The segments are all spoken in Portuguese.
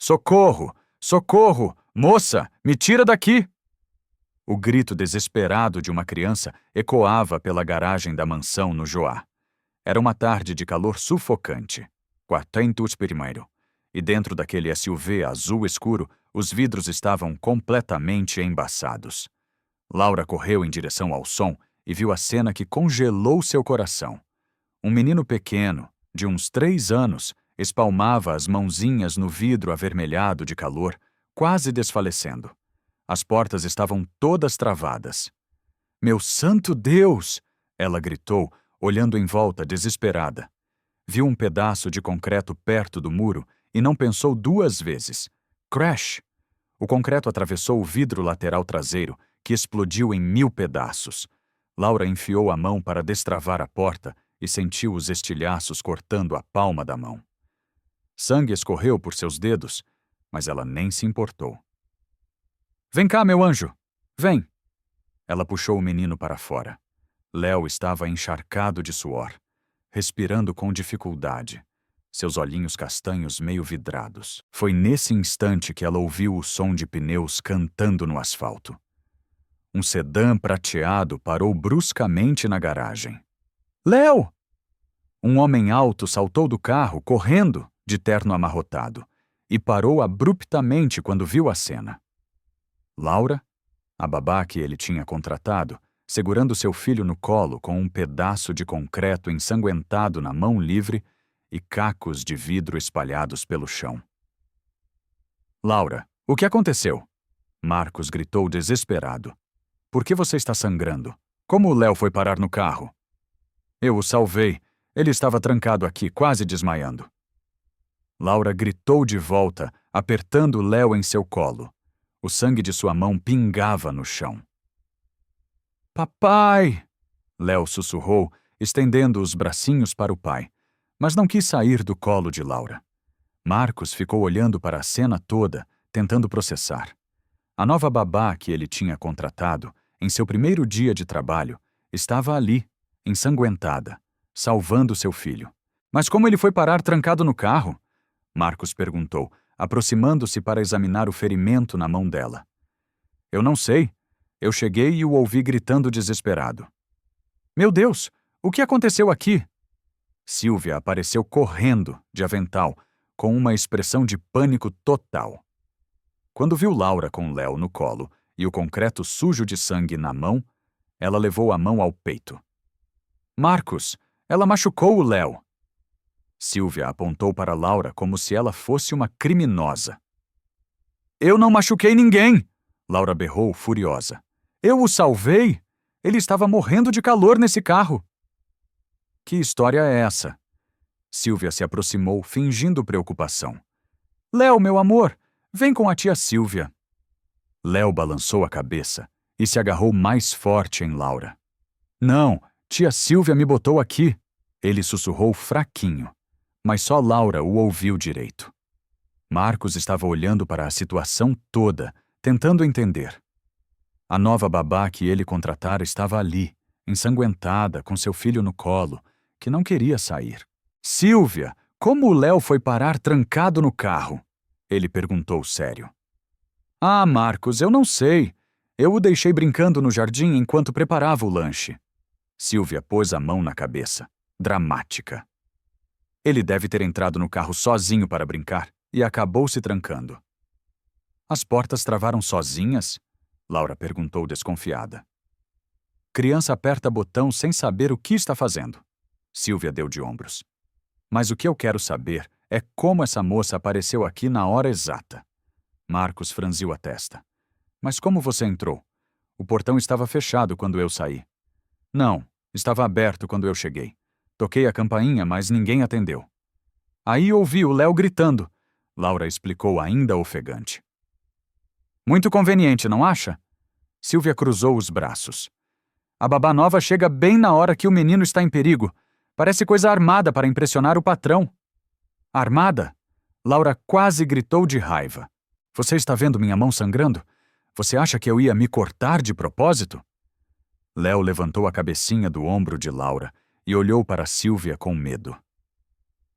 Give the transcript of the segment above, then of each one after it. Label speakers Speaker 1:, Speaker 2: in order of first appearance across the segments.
Speaker 1: Socorro! Socorro! Moça, me tira daqui! O grito desesperado de uma criança ecoava pela garagem da mansão no Joá. Era uma tarde de calor sufocante. 41º. E dentro daquele SUV azul escuro, os vidros estavam completamente embaçados. Laura correu em direção ao som e viu a cena que congelou seu coração. Um menino pequeno, de uns 3 anos, espalmava as mãozinhas no vidro avermelhado de calor, quase desfalecendo. As portas estavam todas travadas. Meu santo Deus! Ela gritou, olhando em volta desesperada. Viu um pedaço de concreto perto do muro e não pensou 2 vezes. Crash! O concreto atravessou o vidro lateral traseiro, que explodiu em 1000 pedaços. Laura enfiou a mão para destravar a porta e sentiu os estilhaços cortando a palma da mão. Sangue escorreu por seus dedos, mas ela nem se importou. Vem cá, meu anjo! Vem! Ela puxou o menino para fora. Léo estava encharcado de suor, respirando com dificuldade, seus olhinhos castanhos meio vidrados. Foi nesse instante que ela ouviu o som de pneus cantando no asfalto. Um sedã prateado parou bruscamente na garagem. Léo! Um homem alto saltou do carro, correndo, de terno amarrotado, e parou abruptamente quando viu a cena. Laura, a babá que ele tinha contratado, segurando seu filho no colo com um pedaço de concreto ensanguentado na mão livre e cacos de vidro espalhados pelo chão. Laura, o que aconteceu? Marcos gritou desesperado. Por que você está sangrando? Como o Léo foi parar no carro? Eu o salvei. Ele estava trancado aqui, quase desmaiando. Laura gritou de volta, apertando Léo em seu colo. O sangue de sua mão pingava no chão. Papai! Léo sussurrou, estendendo os bracinhos para o pai, mas não quis sair do colo de Laura. Marcos ficou olhando para a cena toda, tentando processar. A nova babá que ele tinha contratado, em seu primeiro dia de trabalho, estava ali, ensanguentada, salvando seu filho. Mas como ele foi parar trancado no carro? Marcos perguntou, aproximando-se para examinar o ferimento na mão dela. Eu não sei. Eu cheguei e o ouvi gritando desesperado. Meu Deus, o que aconteceu aqui? Silvia apareceu correndo, de avental, com uma expressão de pânico total. Quando viu Laura com Léo no colo e o concreto sujo de sangue na mão, ela levou a mão ao peito. Marcos, ela machucou o Léo. Silvia apontou para Laura como se ela fosse uma criminosa. Eu não machuquei ninguém! Laura berrou, furiosa. Eu o salvei! Ele estava morrendo de calor nesse carro. Que história é essa? Silvia se aproximou, fingindo preocupação. Léo, meu amor, vem com a tia Silvia. Léo balançou a cabeça e se agarrou mais forte em Laura. Não, tia Silvia me botou aqui. Ele sussurrou fraquinho, mas só Laura o ouviu direito. Marcos estava olhando para a situação toda, tentando entender. A nova babá que ele contratara estava ali, ensanguentada, com seu filho no colo, que não queria sair. Silvia, como o Léo foi parar trancado no carro? Ele perguntou sério. Ah, Marcos, eu não sei. Eu o deixei brincando no jardim enquanto preparava o lanche. Silvia pôs a mão na cabeça, dramática. Ele deve ter entrado no carro sozinho para brincar e acabou se trancando. As portas travaram sozinhas? Laura perguntou desconfiada. Criança aperta botão sem saber o que está fazendo. Silvia deu de ombros. Mas o que eu quero saber é como essa moça apareceu aqui na hora exata. Marcos franziu a testa. Mas como você entrou? O portão estava fechado quando eu saí. Não, estava aberto quando eu cheguei. Toquei a campainha, mas ninguém atendeu. Aí ouvi o Léo gritando. Laura explicou ainda ofegante. Muito conveniente, não acha? Silvia cruzou os braços. A babá nova chega bem na hora que o menino está em perigo. Parece coisa armada para impressionar o patrão. Armada? Laura quase gritou de raiva. Você está vendo minha mão sangrando? Você acha que eu ia me cortar de propósito? Léo levantou a cabecinha do ombro de Laura e olhou para Silvia com medo.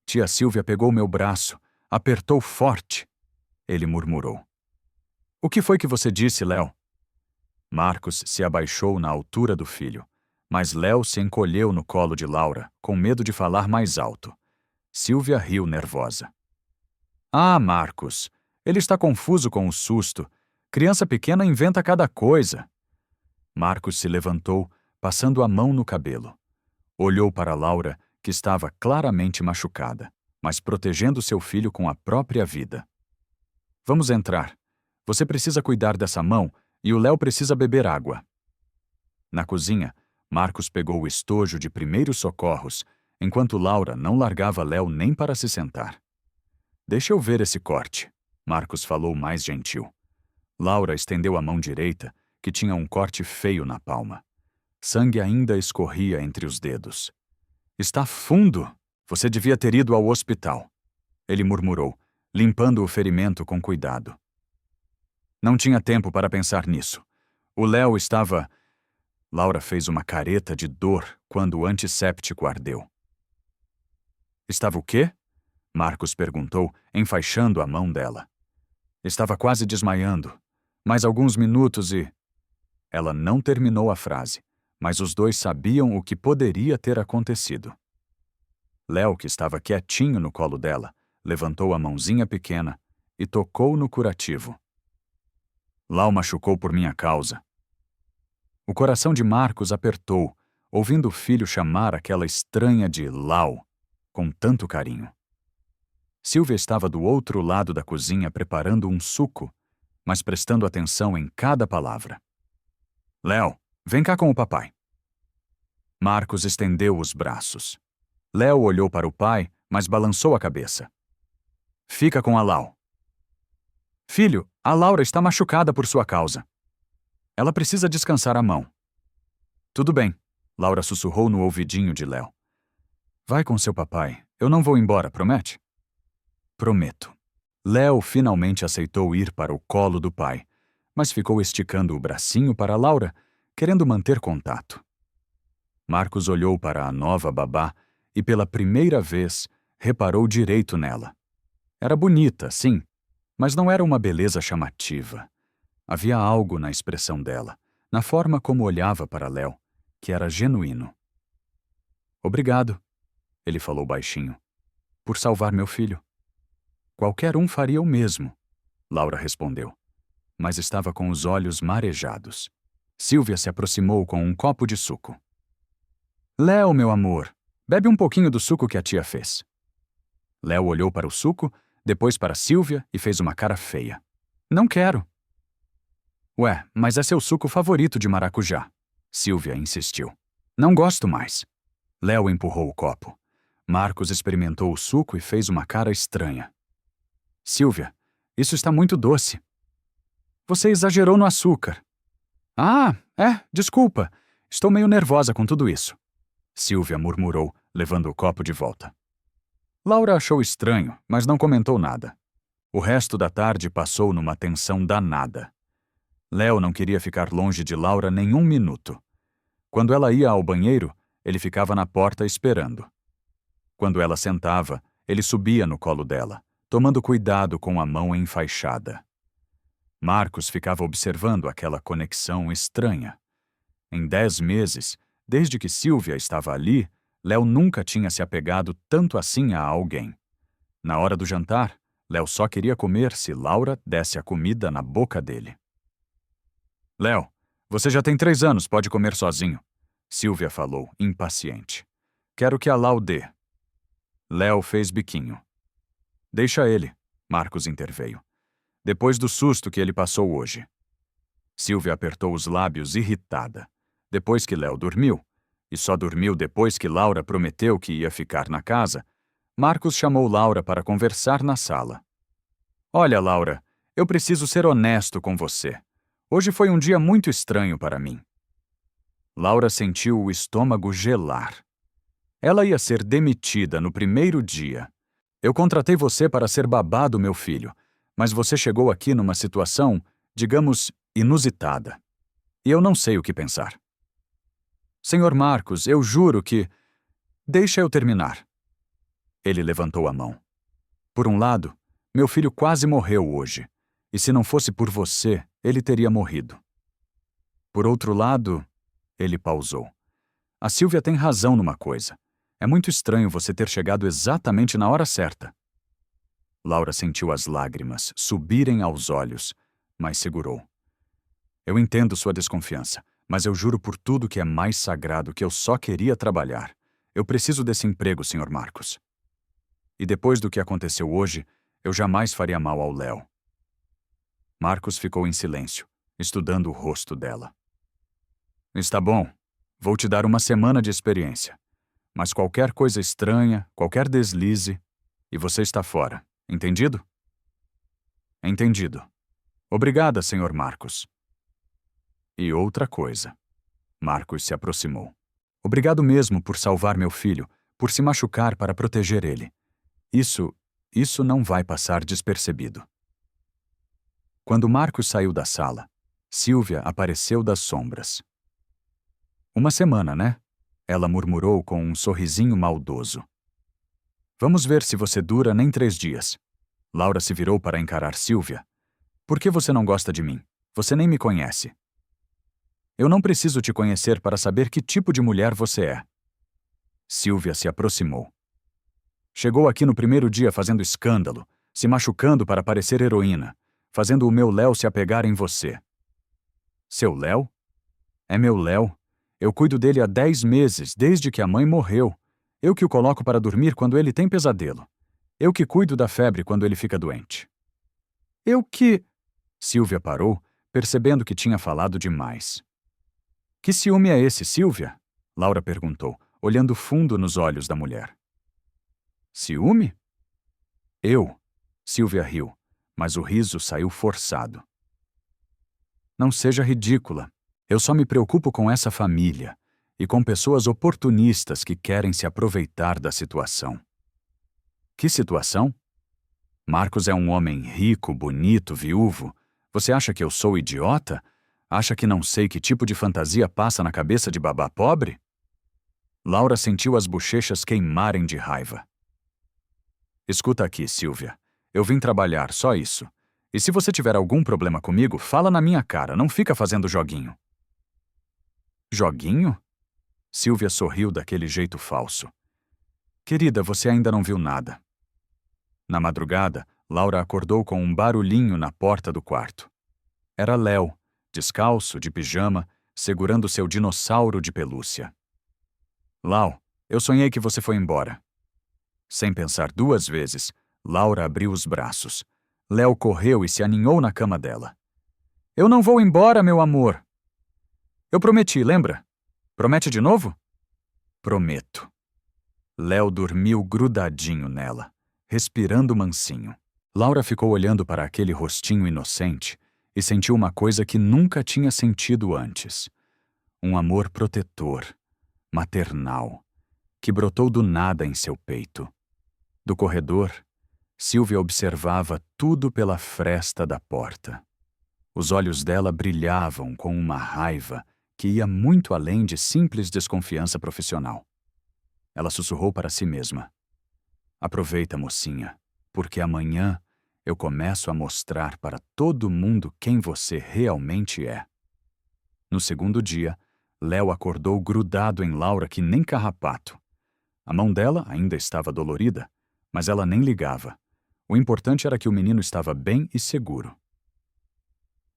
Speaker 1: Tia Silvia pegou meu braço, apertou forte. Ele murmurou. O que foi que você disse, Léo? Marcos se abaixou na altura do filho, mas Léo se encolheu no colo de Laura, com medo de falar mais alto. Sílvia riu nervosa. Ah, Marcos, ele está confuso com o susto. Criança pequena inventa cada coisa. Marcos se levantou, passando a mão no cabelo. Olhou para Laura, que estava claramente machucada, mas protegendo seu filho com a própria vida. Vamos entrar. Você precisa cuidar dessa mão e o Léo precisa beber água. Na cozinha, Marcos pegou o estojo de primeiros socorros, enquanto Laura não largava Léo nem para se sentar. Deixa eu ver esse corte, Marcos falou mais gentil. Laura estendeu a mão direita, que tinha um corte feio na palma. Sangue ainda escorria entre os dedos. Está fundo! Você devia ter ido ao hospital. Ele murmurou, limpando o ferimento com cuidado. Não tinha tempo para pensar nisso. O Léo estava... Laura fez uma careta de dor quando o antisséptico ardeu. Estava o quê? Marcos perguntou, enfaixando a mão dela. Estava quase desmaiando. Mais alguns minutos e... Ela não terminou a frase, mas os dois sabiam o que poderia ter acontecido. Léo, que estava quietinho no colo dela, levantou a mãozinha pequena e tocou no curativo. Lau machucou por minha causa. O coração de Marcos apertou, ouvindo o filho chamar aquela estranha de Lau, com tanto carinho. Sílvia estava do outro lado da cozinha preparando um suco, mas prestando atenção em cada palavra. Léo, vem cá com o papai. Marcos estendeu os braços. Léo olhou para o pai, mas balançou a cabeça. Fica com a Lau. Filho, a Laura está machucada por sua causa. Ela precisa descansar a mão. Tudo bem, Laura sussurrou no ouvidinho de Léo. Vai com seu papai. Eu não vou embora, promete? Prometo. Léo finalmente aceitou ir para o colo do pai, mas ficou esticando o bracinho para Laura, querendo manter contato. Marcos olhou para a nova babá e, pela primeira vez, reparou direito nela. Era bonita, sim, mas não era uma beleza chamativa. Havia algo na expressão dela, na forma como olhava para Léo, que era genuíno. Obrigado, ele falou baixinho, por salvar meu filho. Qualquer um faria o mesmo, Laura respondeu, mas estava com os olhos marejados. Sílvia se aproximou com um copo de suco. Léo, meu amor, bebe um pouquinho do suco que a tia fez. Léo olhou para o suco, depois para Sílvia e fez uma cara feia. Não quero. Ué, mas é seu suco favorito de maracujá, Sílvia insistiu. Não gosto mais. Léo empurrou o copo. Marcos experimentou o suco e fez uma cara estranha. Sílvia, isso está muito doce. Você exagerou no açúcar. Ah, desculpa. Estou meio nervosa com tudo isso. Sílvia murmurou, levando o copo de volta. Laura achou estranho, mas não comentou nada. O resto da tarde passou numa tensão danada. Léo não queria ficar longe de Laura nem um minuto. Quando ela ia ao banheiro, ele ficava na porta esperando. Quando ela sentava, ele subia no colo dela, tomando cuidado com a mão enfaixada. Marcos ficava observando aquela conexão estranha. Em 10 meses, desde que Sílvia estava ali, Léo nunca tinha se apegado tanto assim a alguém. Na hora do jantar, Léo só queria comer se Laura desse a comida na boca dele. Léo, você já tem 3 anos, pode comer sozinho, Sílvia falou, impaciente. Quero que a Lau dê. Léo fez biquinho. Deixa ele, Marcos interveio. Depois do susto que ele passou hoje. Sílvia apertou os lábios irritada. Depois que Léo dormiu, e só dormiu depois que Laura prometeu que ia ficar na casa, Marcos chamou Laura para conversar na sala. Olha, Laura, eu preciso ser honesto com você. Hoje foi um dia muito estranho para mim. Laura sentiu o estômago gelar. Ela ia ser demitida no primeiro dia. Eu contratei você para ser babá do meu filho, mas você chegou aqui numa situação, digamos, inusitada. E eu não sei o que pensar. Senhor Marcos, eu juro que... Deixa eu terminar. Ele levantou a mão. Por um lado, Meu filho quase morreu hoje. E se não fosse por você, ele teria morrido. Por outro lado, ele pausou. A Silvia tem razão numa coisa. É muito estranho você ter chegado exatamente na hora certa. Laura sentiu as lágrimas subirem aos olhos, mas segurou. Eu entendo sua desconfiança, mas eu juro por tudo que é mais sagrado que eu só queria trabalhar. Eu preciso desse emprego, Sr. Marcos. E depois do que aconteceu hoje, eu jamais faria mal ao Léo. Marcos ficou em silêncio, estudando o rosto dela. Está bom. Vou te dar uma semana de experiência. Mas qualquer coisa estranha, qualquer deslize, e você está fora. Entendido? Entendido. Obrigada, Sr. Marcos. E outra coisa. Marcos se aproximou. Obrigado mesmo por salvar meu filho, por se machucar para proteger ele. Isso não vai passar despercebido. Quando Marcos saiu da sala, Silvia apareceu das sombras. Uma semana, né? Ela murmurou com um sorrisinho maldoso. Vamos ver se você dura nem 3 dias. Laura se virou para encarar Silvia. Por que você não gosta de mim? Você nem me conhece. Eu não preciso te conhecer para saber que tipo de mulher você é. Silvia se aproximou. Chegou aqui no primeiro dia fazendo escândalo, se machucando para parecer heroína, fazendo o meu Léo se apegar em você. Seu Léo? É meu Léo. Eu cuido dele há 10 meses, desde que a mãe morreu. Eu que o coloco para dormir quando ele tem pesadelo. Eu que cuido da febre quando ele fica doente. Eu que... Silvia parou, percebendo que tinha falado demais. Que ciúme é esse, Silvia? Laura perguntou, olhando fundo nos olhos da mulher. Ciúme? Eu? Silvia riu, mas o riso saiu forçado. Não seja ridícula. Eu só me preocupo com essa família e com pessoas oportunistas que querem se aproveitar da situação. Que situação? Marcos é um homem rico, bonito, viúvo. Você acha que eu sou idiota? Acha que não sei que tipo de fantasia passa na cabeça de babá pobre? Laura sentiu as bochechas queimarem de raiva. Escuta aqui, Silvia. Eu vim trabalhar, só isso. E se você tiver algum problema comigo, fala na minha cara, não fica fazendo joguinho. Joguinho? Silvia sorriu daquele jeito falso. Querida, você ainda não viu nada. Na madrugada, Laura acordou com um barulhinho na porta do quarto. Era Léo, descalço, de pijama, segurando seu dinossauro de pelúcia. Lau, eu sonhei que você foi embora. Sem pensar 2 vezes, Laura abriu os braços. Léo correu e se aninhou na cama dela. Eu não vou embora, meu amor. Eu prometi, lembra? Promete de novo? Prometo. Léo dormiu grudadinho nela, respirando mansinho. Laura ficou olhando para aquele rostinho inocente e sentiu uma coisa que nunca tinha sentido antes. Um amor protetor, maternal, que brotou do nada em seu peito. Do corredor, Silvia observava tudo pela fresta da porta. Os olhos dela brilhavam com uma raiva que ia muito além de simples desconfiança profissional. Ela sussurrou para si mesma. Aproveita, mocinha, porque amanhã eu começo a mostrar para todo mundo quem você realmente é. No segundo dia, Léo acordou grudado em Laura que nem carrapato. A mão dela ainda estava dolorida, mas ela nem ligava. O importante era que o menino estava bem e seguro.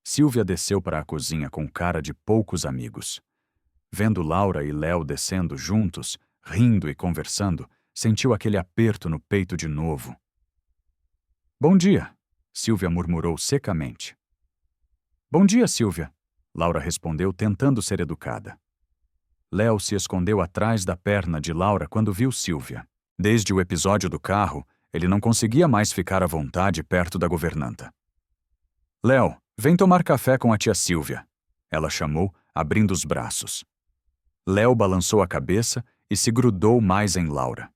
Speaker 1: Silvia desceu para a cozinha com cara de poucos amigos. Vendo Laura e Léo descendo juntos, rindo e conversando, sentiu aquele aperto no peito de novo. Bom dia, Silvia murmurou secamente. Bom dia, Silvia, Laura respondeu tentando ser educada. Léo se escondeu atrás da perna de Laura quando viu Silvia. Desde o episódio do carro, ele não conseguia mais ficar à vontade perto da governanta. Léo, vem tomar café com a tia Silvia, ela chamou, abrindo os braços. Léo balançou a cabeça e se grudou mais em Laura.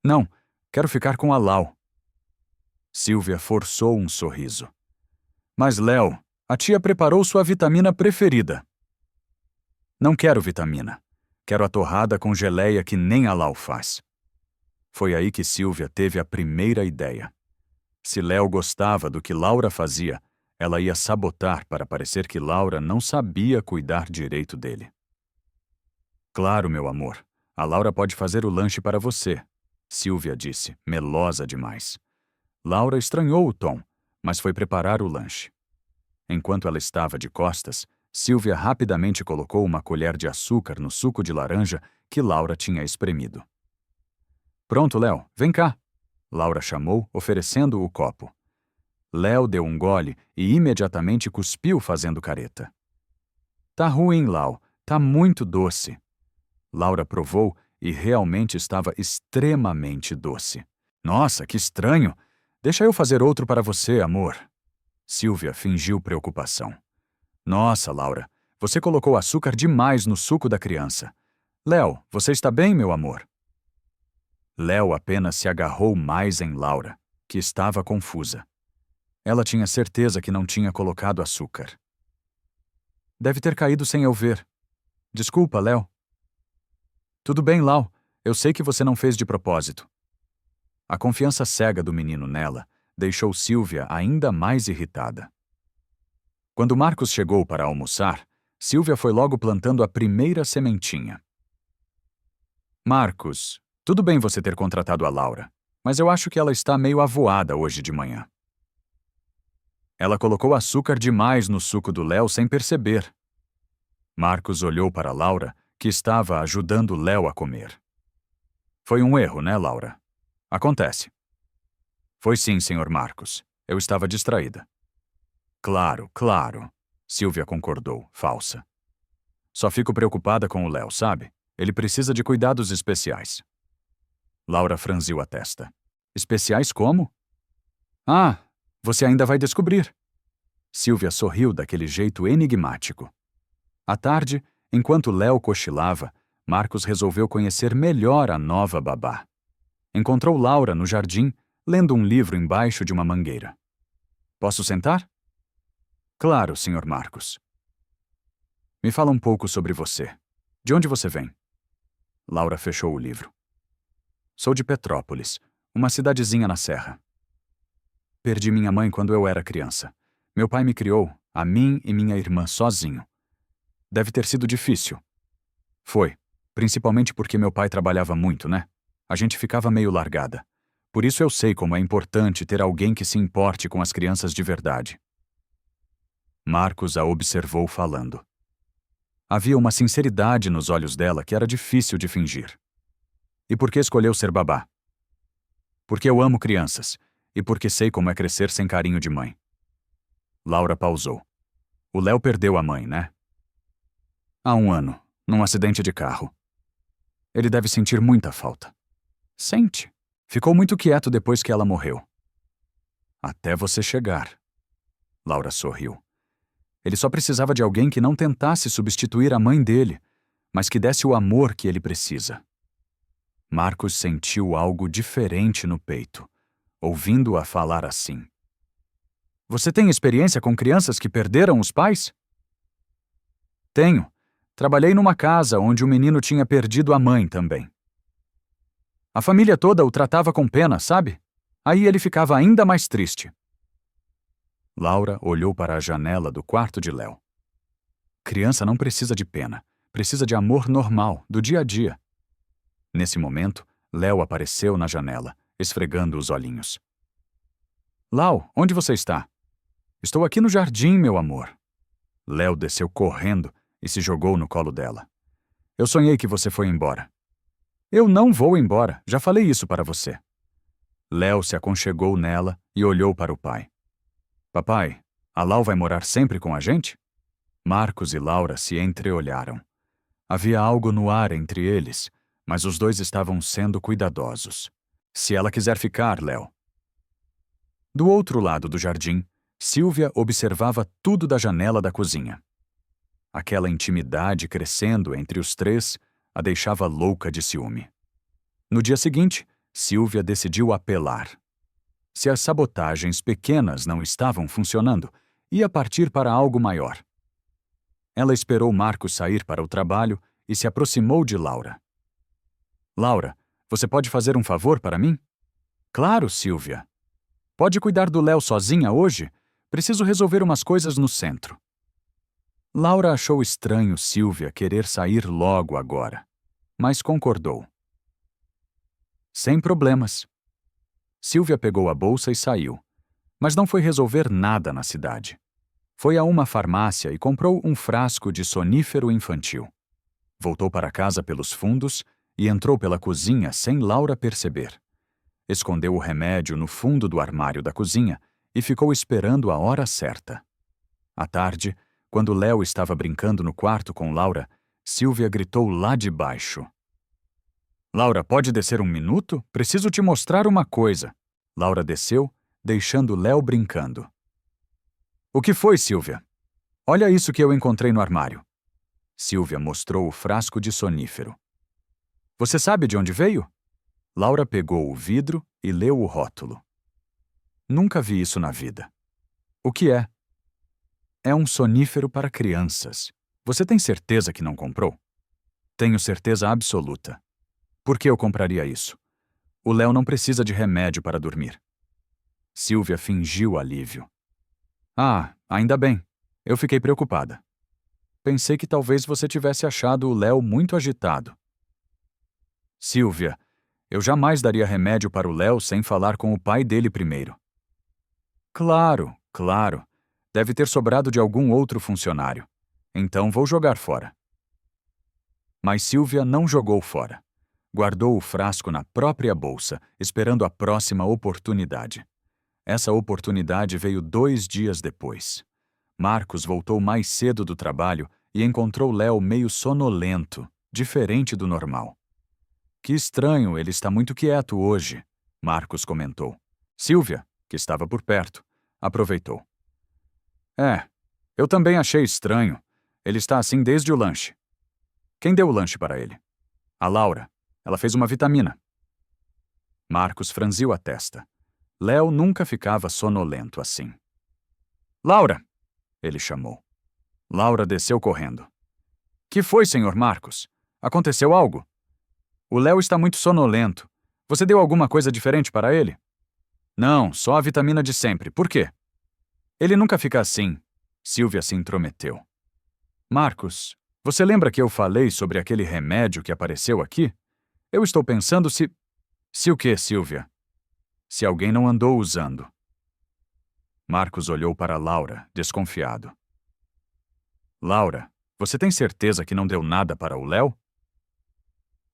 Speaker 1: Não, quero ficar com a Lau. Silvia forçou um sorriso. Mas, Léo, a tia preparou sua vitamina preferida. Não quero vitamina. Quero a torrada com geleia que nem a Lau faz. Foi aí que Silvia teve a primeira ideia. Se Léo gostava do que Laura fazia, ela ia sabotar para parecer que Laura não sabia cuidar direito dele. Claro, meu amor. A Laura pode fazer o lanche para você, Silvia disse, melosa demais. Laura estranhou o tom, mas foi preparar o lanche. Enquanto ela estava de costas, Silvia rapidamente colocou uma colher de açúcar no suco de laranja que Laura tinha espremido. Pronto, Léo, vem cá, Laura chamou, oferecendo o copo. Léo deu um gole e imediatamente cuspiu fazendo careta. Tá ruim, Lau, tá muito doce. Laura provou e realmente estava extremamente doce. Nossa, que estranho! Deixa eu fazer outro para você, amor. Silvia fingiu preocupação. Nossa, Laura, você colocou açúcar demais no suco da criança. Léo, você está bem, meu amor? Léo apenas se agarrou mais em Laura, que estava confusa. Ela tinha certeza que não tinha colocado açúcar. Deve ter caído sem eu ver. Desculpa, Léo. Tudo bem, Lau. Eu sei que você não fez de propósito. A confiança cega do menino nela deixou Silvia ainda mais irritada. Quando Marcos chegou para almoçar, Silvia foi logo plantando a primeira sementinha. Marcos, tudo bem você ter contratado a Laura, mas eu acho que ela está meio avoada hoje de manhã. Ela colocou açúcar demais no suco do Léo sem perceber. Marcos olhou para Laura, que estava ajudando Léo a comer. Foi um erro, né, Laura? Acontece. Foi sim, senhor Marcos. Eu estava distraída. Claro, claro, Silvia concordou, falsa. Só fico preocupada com o Léo, sabe? Ele precisa de cuidados especiais. Laura franziu a testa. Especiais como? Ah, você ainda vai descobrir. Silvia sorriu daquele jeito enigmático. À tarde, enquanto Léo cochilava, Marcos resolveu conhecer melhor a nova babá. Encontrou Laura no jardim, lendo um livro embaixo de uma mangueira. Posso sentar? Claro, senhor Marcos. Me fala um pouco sobre você. De onde você vem? Laura fechou o livro. Sou de Petrópolis, uma cidadezinha na serra. Perdi minha mãe quando eu era criança. Meu pai me criou, a mim e minha irmã, sozinho. Deve ter sido difícil. Foi, principalmente porque meu pai trabalhava muito, né? A gente ficava meio largada. Por isso eu sei como é importante ter alguém que se importe com as crianças de verdade. Marcos a observou falando. Havia uma sinceridade nos olhos dela que era difícil de fingir. E por que escolheu ser babá? Porque eu amo crianças, e porque sei como é crescer sem carinho de mãe. Laura pausou. O Léo perdeu a mãe, né? Há 1 ano, num acidente de carro. Ele deve sentir muita falta. Sente. Ficou muito quieto depois que ela morreu. Até você chegar. Laura sorriu. Ele só precisava de alguém que não tentasse substituir a mãe dele, mas que desse o amor que ele precisa. Marcos sentiu algo diferente no peito, ouvindo-a falar assim. Você tem experiência com crianças que perderam os pais? Tenho. Trabalhei numa casa onde o menino tinha perdido a mãe também. A família toda o tratava com pena, sabe? Aí ele ficava ainda mais triste. Laura olhou para a janela do quarto de Léo. Criança não precisa de pena, precisa de amor normal, do dia a dia. Nesse momento, Léo apareceu na janela, esfregando os olhinhos. Lau, onde você está? Estou aqui no jardim, meu amor. Léo desceu correndo e se jogou no colo dela. Eu sonhei que você foi embora. Eu não vou embora, já falei isso para você. Léo se aconchegou nela e olhou para o pai. Papai, a Lau vai morar sempre com a gente? Marcos e Laura se entreolharam. Havia algo no ar entre eles, mas os dois estavam sendo cuidadosos. Se ela quiser ficar, Léo. Do outro lado do jardim, Silvia observava tudo da janela da cozinha. Aquela intimidade crescendo entre os três a deixava louca de ciúme. No dia seguinte, Silvia decidiu apelar. Se as sabotagens pequenas não estavam funcionando, ia partir para algo maior. Ela esperou Marcos sair para o trabalho e se aproximou de Laura. Laura, você pode fazer um favor para mim? Claro, Silvia. Pode cuidar do Léo sozinha hoje? Preciso resolver umas coisas no centro. Laura achou estranho Silvia querer sair logo agora, mas concordou. Sem problemas. Silvia pegou a bolsa e saiu, mas não foi resolver nada na cidade. Foi a uma farmácia e comprou um frasco de sonífero infantil. Voltou para casa pelos fundos e entrou pela cozinha sem Laura perceber. Escondeu o remédio no fundo do armário da cozinha e ficou esperando a hora certa. À tarde, quando Léo estava brincando no quarto com Laura, Silvia gritou lá de baixo. Laura, pode descer um minuto? Preciso te mostrar uma coisa. Laura desceu, deixando Léo brincando. O que foi, Silvia? Olha isso que eu encontrei no armário. Silvia mostrou o frasco de sonífero. Você sabe de onde veio? Laura pegou o vidro e leu o rótulo. Nunca vi isso na vida. O que é? É um sonífero para crianças. Você tem certeza que não comprou? Tenho certeza absoluta. Por que eu compraria isso? O Léo não precisa de remédio para dormir. Silvia fingiu alívio. Ah, ainda bem. Eu fiquei preocupada. Pensei que talvez você tivesse achado o Léo muito agitado. Silvia, eu jamais daria remédio para o Léo sem falar com o pai dele primeiro. Claro, claro. Deve ter sobrado de algum outro funcionário. Então vou jogar fora. Mas Silvia não jogou fora. Guardou o frasco na própria bolsa, esperando a próxima oportunidade. Essa oportunidade veio 2 dias depois. Marcos voltou mais cedo do trabalho e encontrou Léo meio sonolento, diferente do normal. Que estranho, ele está muito quieto hoje, Marcos comentou. Silvia, que estava por perto, aproveitou. Eu também achei estranho. Ele está assim desde o lanche. Quem deu o lanche para ele? A Laura. Ela fez uma vitamina. Marcos franziu a testa. Léo nunca ficava sonolento assim. Laura! Ele chamou. Laura desceu correndo. Que foi, senhor Marcos? Aconteceu algo? O Léo está muito sonolento. Você deu alguma coisa diferente para ele? Não, só a vitamina de sempre. Por quê? Ele nunca fica assim. Silvia se intrometeu. Marcos, você lembra que eu falei sobre aquele remédio que apareceu aqui? Eu estou pensando se... Se o quê, Silvia? Se alguém não andou usando. Marcos olhou para Laura, desconfiado. Laura, você tem certeza que não deu nada para o Léo?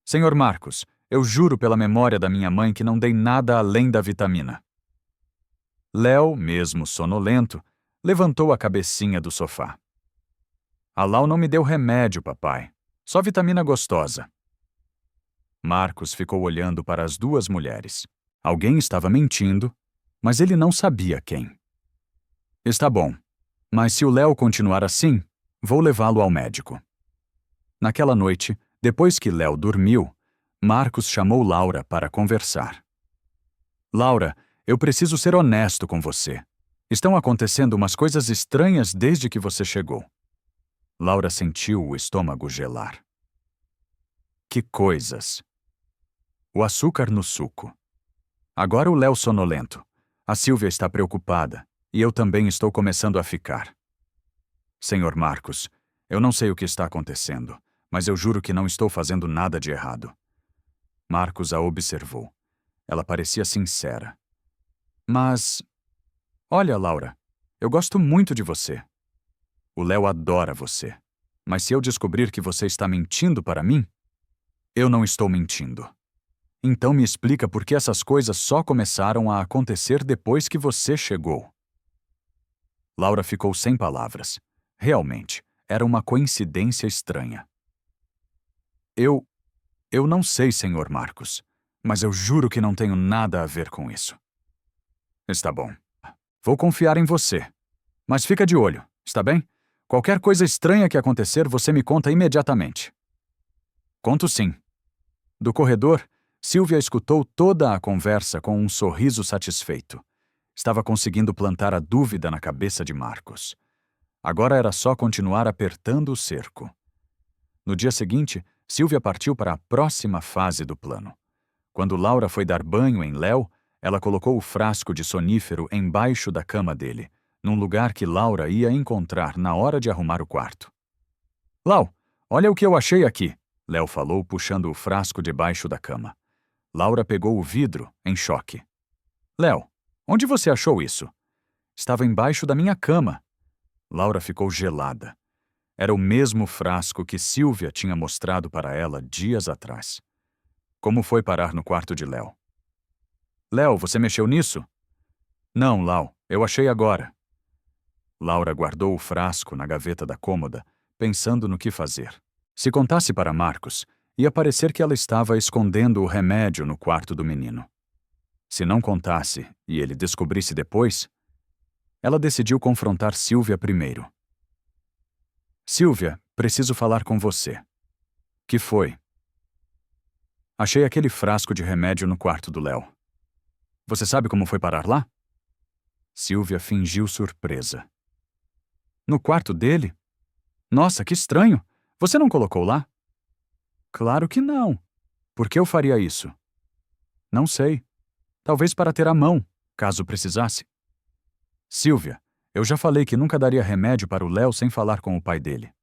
Speaker 1: Senhor Marcos, eu juro pela memória da minha mãe que não dei nada além da vitamina. Léo, mesmo sonolento, levantou a cabecinha do sofá. A Lau não me deu remédio, papai. Só vitamina gostosa. Marcos ficou olhando para as 2 mulheres. Alguém estava mentindo, mas ele não sabia quem. Está bom, mas se o Léo continuar assim, vou levá-lo ao médico. Naquela noite, depois que Léo dormiu, Marcos chamou Laura para conversar. Laura, eu preciso ser honesto com você. Estão acontecendo umas coisas estranhas desde que você chegou. Laura sentiu o estômago gelar. Que coisas! O açúcar no suco. Agora o Léo sonolento. A Silvia está preocupada, e eu também estou começando a ficar. Senhor Marcos, eu não sei o que está acontecendo, mas eu juro que não estou fazendo nada de errado. Marcos a observou. Ela parecia sincera. Mas... Olha, Laura, eu gosto muito de você. O Léo adora você. Mas se eu descobrir que você está mentindo para mim, eu não estou mentindo. Então me explica por que essas coisas só começaram a acontecer depois que você chegou. Laura ficou sem palavras. Realmente, era uma coincidência estranha. Eu não sei, senhor Marcos, mas eu juro que não tenho nada a ver com isso. Está bom. Vou confiar em você. Mas fica de olho, está bem? Qualquer coisa estranha que acontecer, você me conta imediatamente. Conto sim. Do corredor, Silvia escutou toda a conversa com um sorriso satisfeito. Estava conseguindo plantar a dúvida na cabeça de Marcos. Agora era só continuar apertando o cerco. No dia seguinte, Silvia partiu para a próxima fase do plano. Quando Laura foi dar banho em Léo, Ela colocou o frasco de sonífero embaixo da cama dele, num lugar que Laura ia encontrar na hora de arrumar o quarto. Lau, olha o que eu achei aqui, Léo falou, puxando o frasco debaixo da cama. Laura pegou o vidro, em choque. Léo, onde você achou isso? Estava embaixo da minha cama. Laura ficou gelada. Era o mesmo frasco que Silvia tinha mostrado para ela dias atrás. Como foi parar no quarto de Léo? Léo, você mexeu nisso? Não, Lau, eu achei agora. Laura guardou o frasco na gaveta da cômoda, pensando no que fazer. Se contasse para Marcos, ia parecer que ela estava escondendo o remédio no quarto do menino. Se não contasse e ele descobrisse depois, ela decidiu confrontar Silvia primeiro. Silvia, preciso falar com você. Que foi? Achei aquele frasco de remédio no quarto do Léo. Você sabe como foi parar lá? Silvia fingiu surpresa. No quarto dele? Nossa, que estranho! Você não colocou lá? Claro que não. Por que eu faria isso? Não sei. Talvez para ter à mão, caso precisasse. Silvia, eu já falei que nunca daria remédio para o Léo sem falar com o pai dele.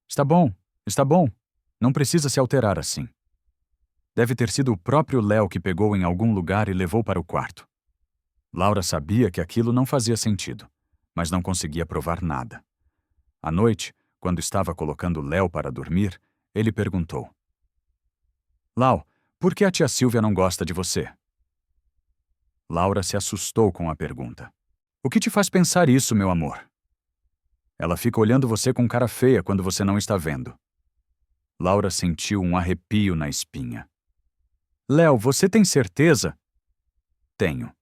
Speaker 1: Está bom, está bom. Não precisa se alterar assim. Deve ter sido o próprio Léo que pegou em algum lugar e levou para o quarto. Laura sabia que aquilo não fazia sentido, mas não conseguia provar nada. À noite, quando estava colocando Léo para dormir, ele perguntou. Lau, por que a tia Silvia não gosta de você? Laura se assustou com a pergunta. O que te faz pensar isso, meu amor? Ela fica olhando você com cara feia quando você não está vendo. Laura sentiu um arrepio na espinha. Léo, você tem certeza? Tenho.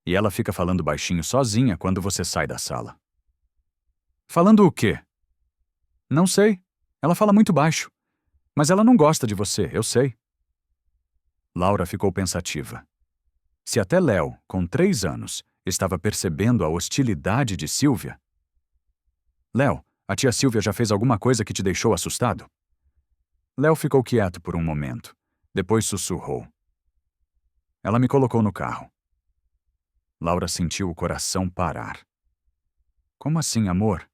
Speaker 1: E ela fica falando baixinho sozinha quando você sai da sala. Falando o quê? Não sei. Ela fala muito baixo. Mas ela não gosta de você, eu sei. Laura ficou pensativa. Se até Léo, com 3 anos, estava percebendo a hostilidade de Silvia... Léo, a tia Silvia já fez alguma coisa que te deixou assustado? Léo ficou quieto por um momento. Depois sussurrou. Ela me colocou no carro. Laura sentiu o coração parar. Como assim, amor?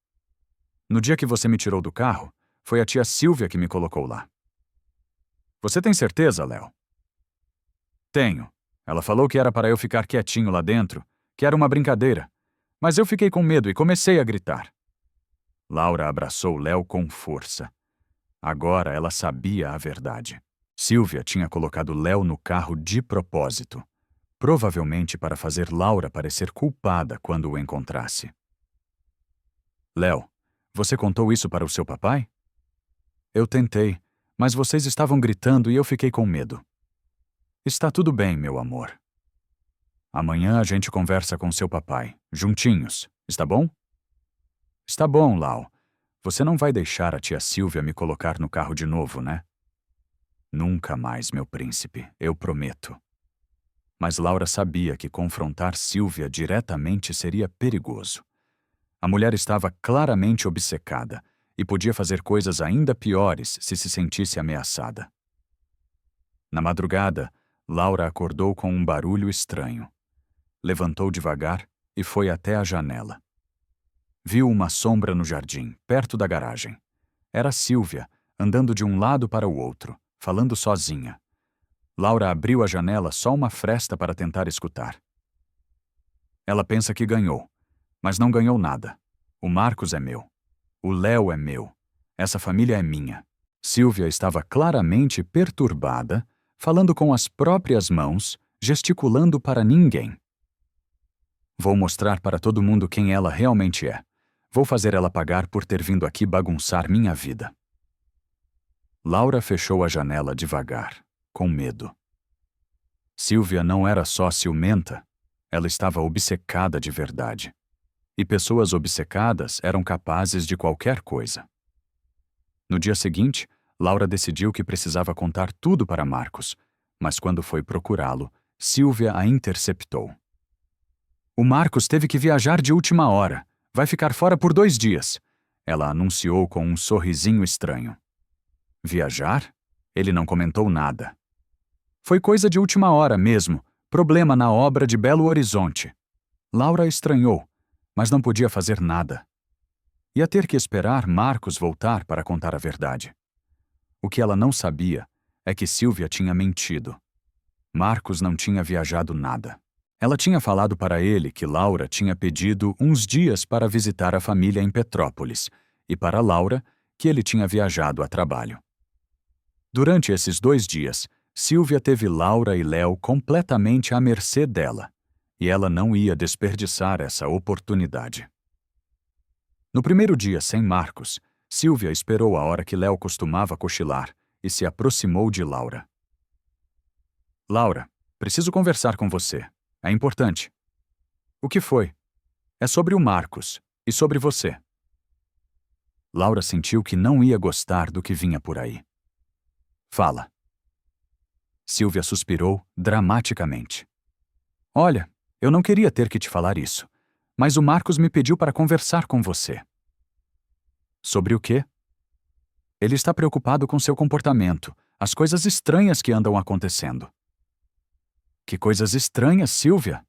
Speaker 1: No dia que você me tirou do carro, foi a tia Silvia que me colocou lá. Você tem certeza, Léo? Tenho. Ela falou que era para eu ficar quietinho lá dentro, que era uma brincadeira. Mas eu fiquei com medo e comecei a gritar. Laura abraçou Léo com força. Agora ela sabia a verdade. Silvia tinha colocado Léo no carro de propósito, provavelmente para fazer Laura parecer culpada quando o encontrasse. Léo, você contou isso para o seu papai? Eu tentei, mas vocês estavam gritando e eu fiquei com medo. Está tudo bem, meu amor. Amanhã a gente conversa com seu papai, juntinhos, está bom? Está bom, Lau. Você não vai deixar a tia Silvia me colocar no carro de novo, né? Nunca mais, meu príncipe, eu prometo. Mas Laura sabia que confrontar Silvia diretamente seria perigoso. A mulher estava claramente obcecada e podia fazer coisas ainda piores se sentisse ameaçada. Na madrugada, Laura acordou com um barulho estranho. Levantou devagar e foi até a janela. Viu uma sombra no jardim, perto da garagem. Era Silvia, andando de um lado para o outro, falando sozinha. Laura abriu a janela só uma fresta para tentar escutar. Ela pensa que ganhou, mas não ganhou nada. O Marcos é meu. O Léo é meu. Essa família é minha. Silvia estava claramente perturbada, falando com as próprias mãos, gesticulando para ninguém. Vou mostrar para todo mundo quem ela realmente é. Vou fazer ela pagar por ter vindo aqui bagunçar minha vida. Laura fechou a janela devagar, com medo. Silvia não era só ciumenta, ela estava obcecada de verdade. E pessoas obcecadas eram capazes de qualquer coisa. No dia seguinte, Laura decidiu que precisava contar tudo para Marcos, mas quando foi procurá-lo, Silvia a interceptou. O Marcos teve que viajar de última hora. Vai ficar fora por 2 dias. Ela anunciou com um sorrisinho estranho. Viajar? Ele não comentou nada. Foi coisa de última hora mesmo. Problema na obra de Belo Horizonte. Laura estranhou, mas não podia fazer nada. Ia ter que esperar Marcos voltar para contar a verdade. O que ela não sabia é que Silvia tinha mentido. Marcos não tinha viajado nada. Ela tinha falado para ele que Laura tinha pedido uns dias para visitar a família em Petrópolis e para Laura que ele tinha viajado a trabalho. Durante esses 2 dias, Silvia teve Laura e Léo completamente à mercê dela, e ela não ia desperdiçar essa oportunidade. No primeiro dia sem Marcos, Silvia esperou a hora que Léo costumava cochilar e se aproximou de Laura. Laura, preciso conversar com você. É importante. O que foi? É sobre o Marcos e sobre você. Laura sentiu que não ia gostar do que vinha por aí. Fala. Silvia suspirou dramaticamente. Olha, eu não queria ter que te falar isso, mas o Marcos me pediu para conversar com você. Sobre o quê? Ele está preocupado com seu comportamento, as coisas estranhas que andam acontecendo. Que coisas estranhas, Silvia?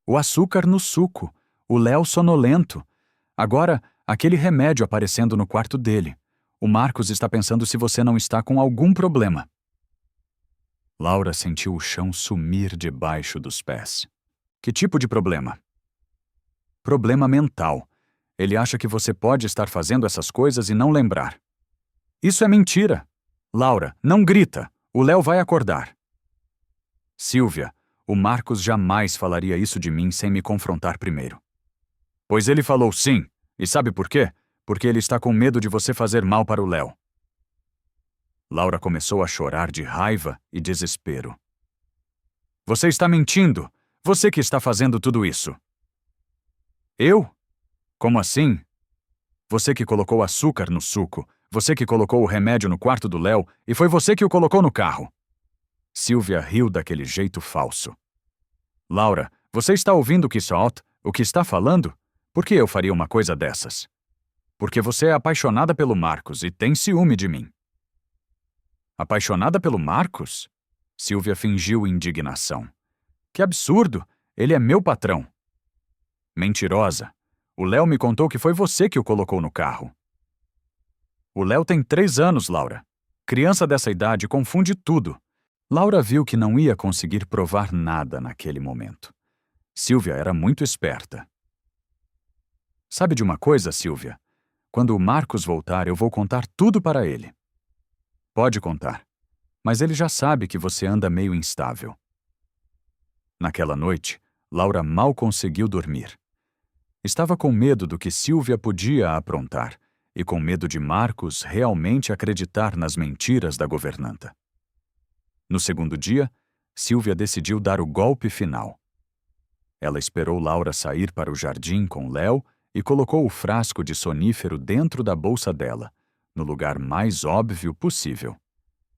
Speaker 1: O açúcar no suco, o Léo sonolento. Agora, aquele remédio aparecendo no quarto dele. O Marcos está pensando se você não está com algum problema. Laura sentiu o chão sumir debaixo dos pés. Que tipo de problema? Problema mental. Ele acha que você pode estar fazendo essas coisas e não lembrar. Isso é mentira. Laura, não grita. O Léo vai acordar. Silvia, o Marcos jamais falaria isso de mim sem me confrontar primeiro. Pois ele falou sim. E sabe por quê? Porque ele está com medo de você fazer mal para o Léo. Laura começou a chorar de raiva e desespero. Você está mentindo! Você que está fazendo tudo isso! Eu? Como assim? Você que colocou açúcar no suco, você que colocou o remédio no quarto do Léo e foi você que o colocou no carro. Silvia riu daquele jeito falso. Laura, você está ouvindo o que está falando? Por que eu faria uma coisa dessas? Porque você é apaixonada pelo Marcos e tem ciúme de mim. Apaixonada pelo Marcos? Silvia fingiu indignação. Que absurdo! Ele é meu patrão. Mentirosa. O Léo me contou que foi você que o colocou no carro. O Léo tem 3 anos, Laura. Criança dessa idade confunde tudo. Laura viu que não ia conseguir provar nada naquele momento. Silvia era muito esperta. Sabe de uma coisa, Silvia? Quando o Marcos voltar, eu vou contar tudo para ele. Pode contar. Mas ele já sabe que você anda meio instável. Naquela noite, Laura mal conseguiu dormir. Estava com medo do que Silvia podia aprontar e com medo de Marcos realmente acreditar nas mentiras da governanta. No segundo dia, Silvia decidiu dar o golpe final. Ela esperou Laura sair para o jardim com Léo e colocou o frasco de sonífero dentro da bolsa dela, no lugar mais óbvio possível.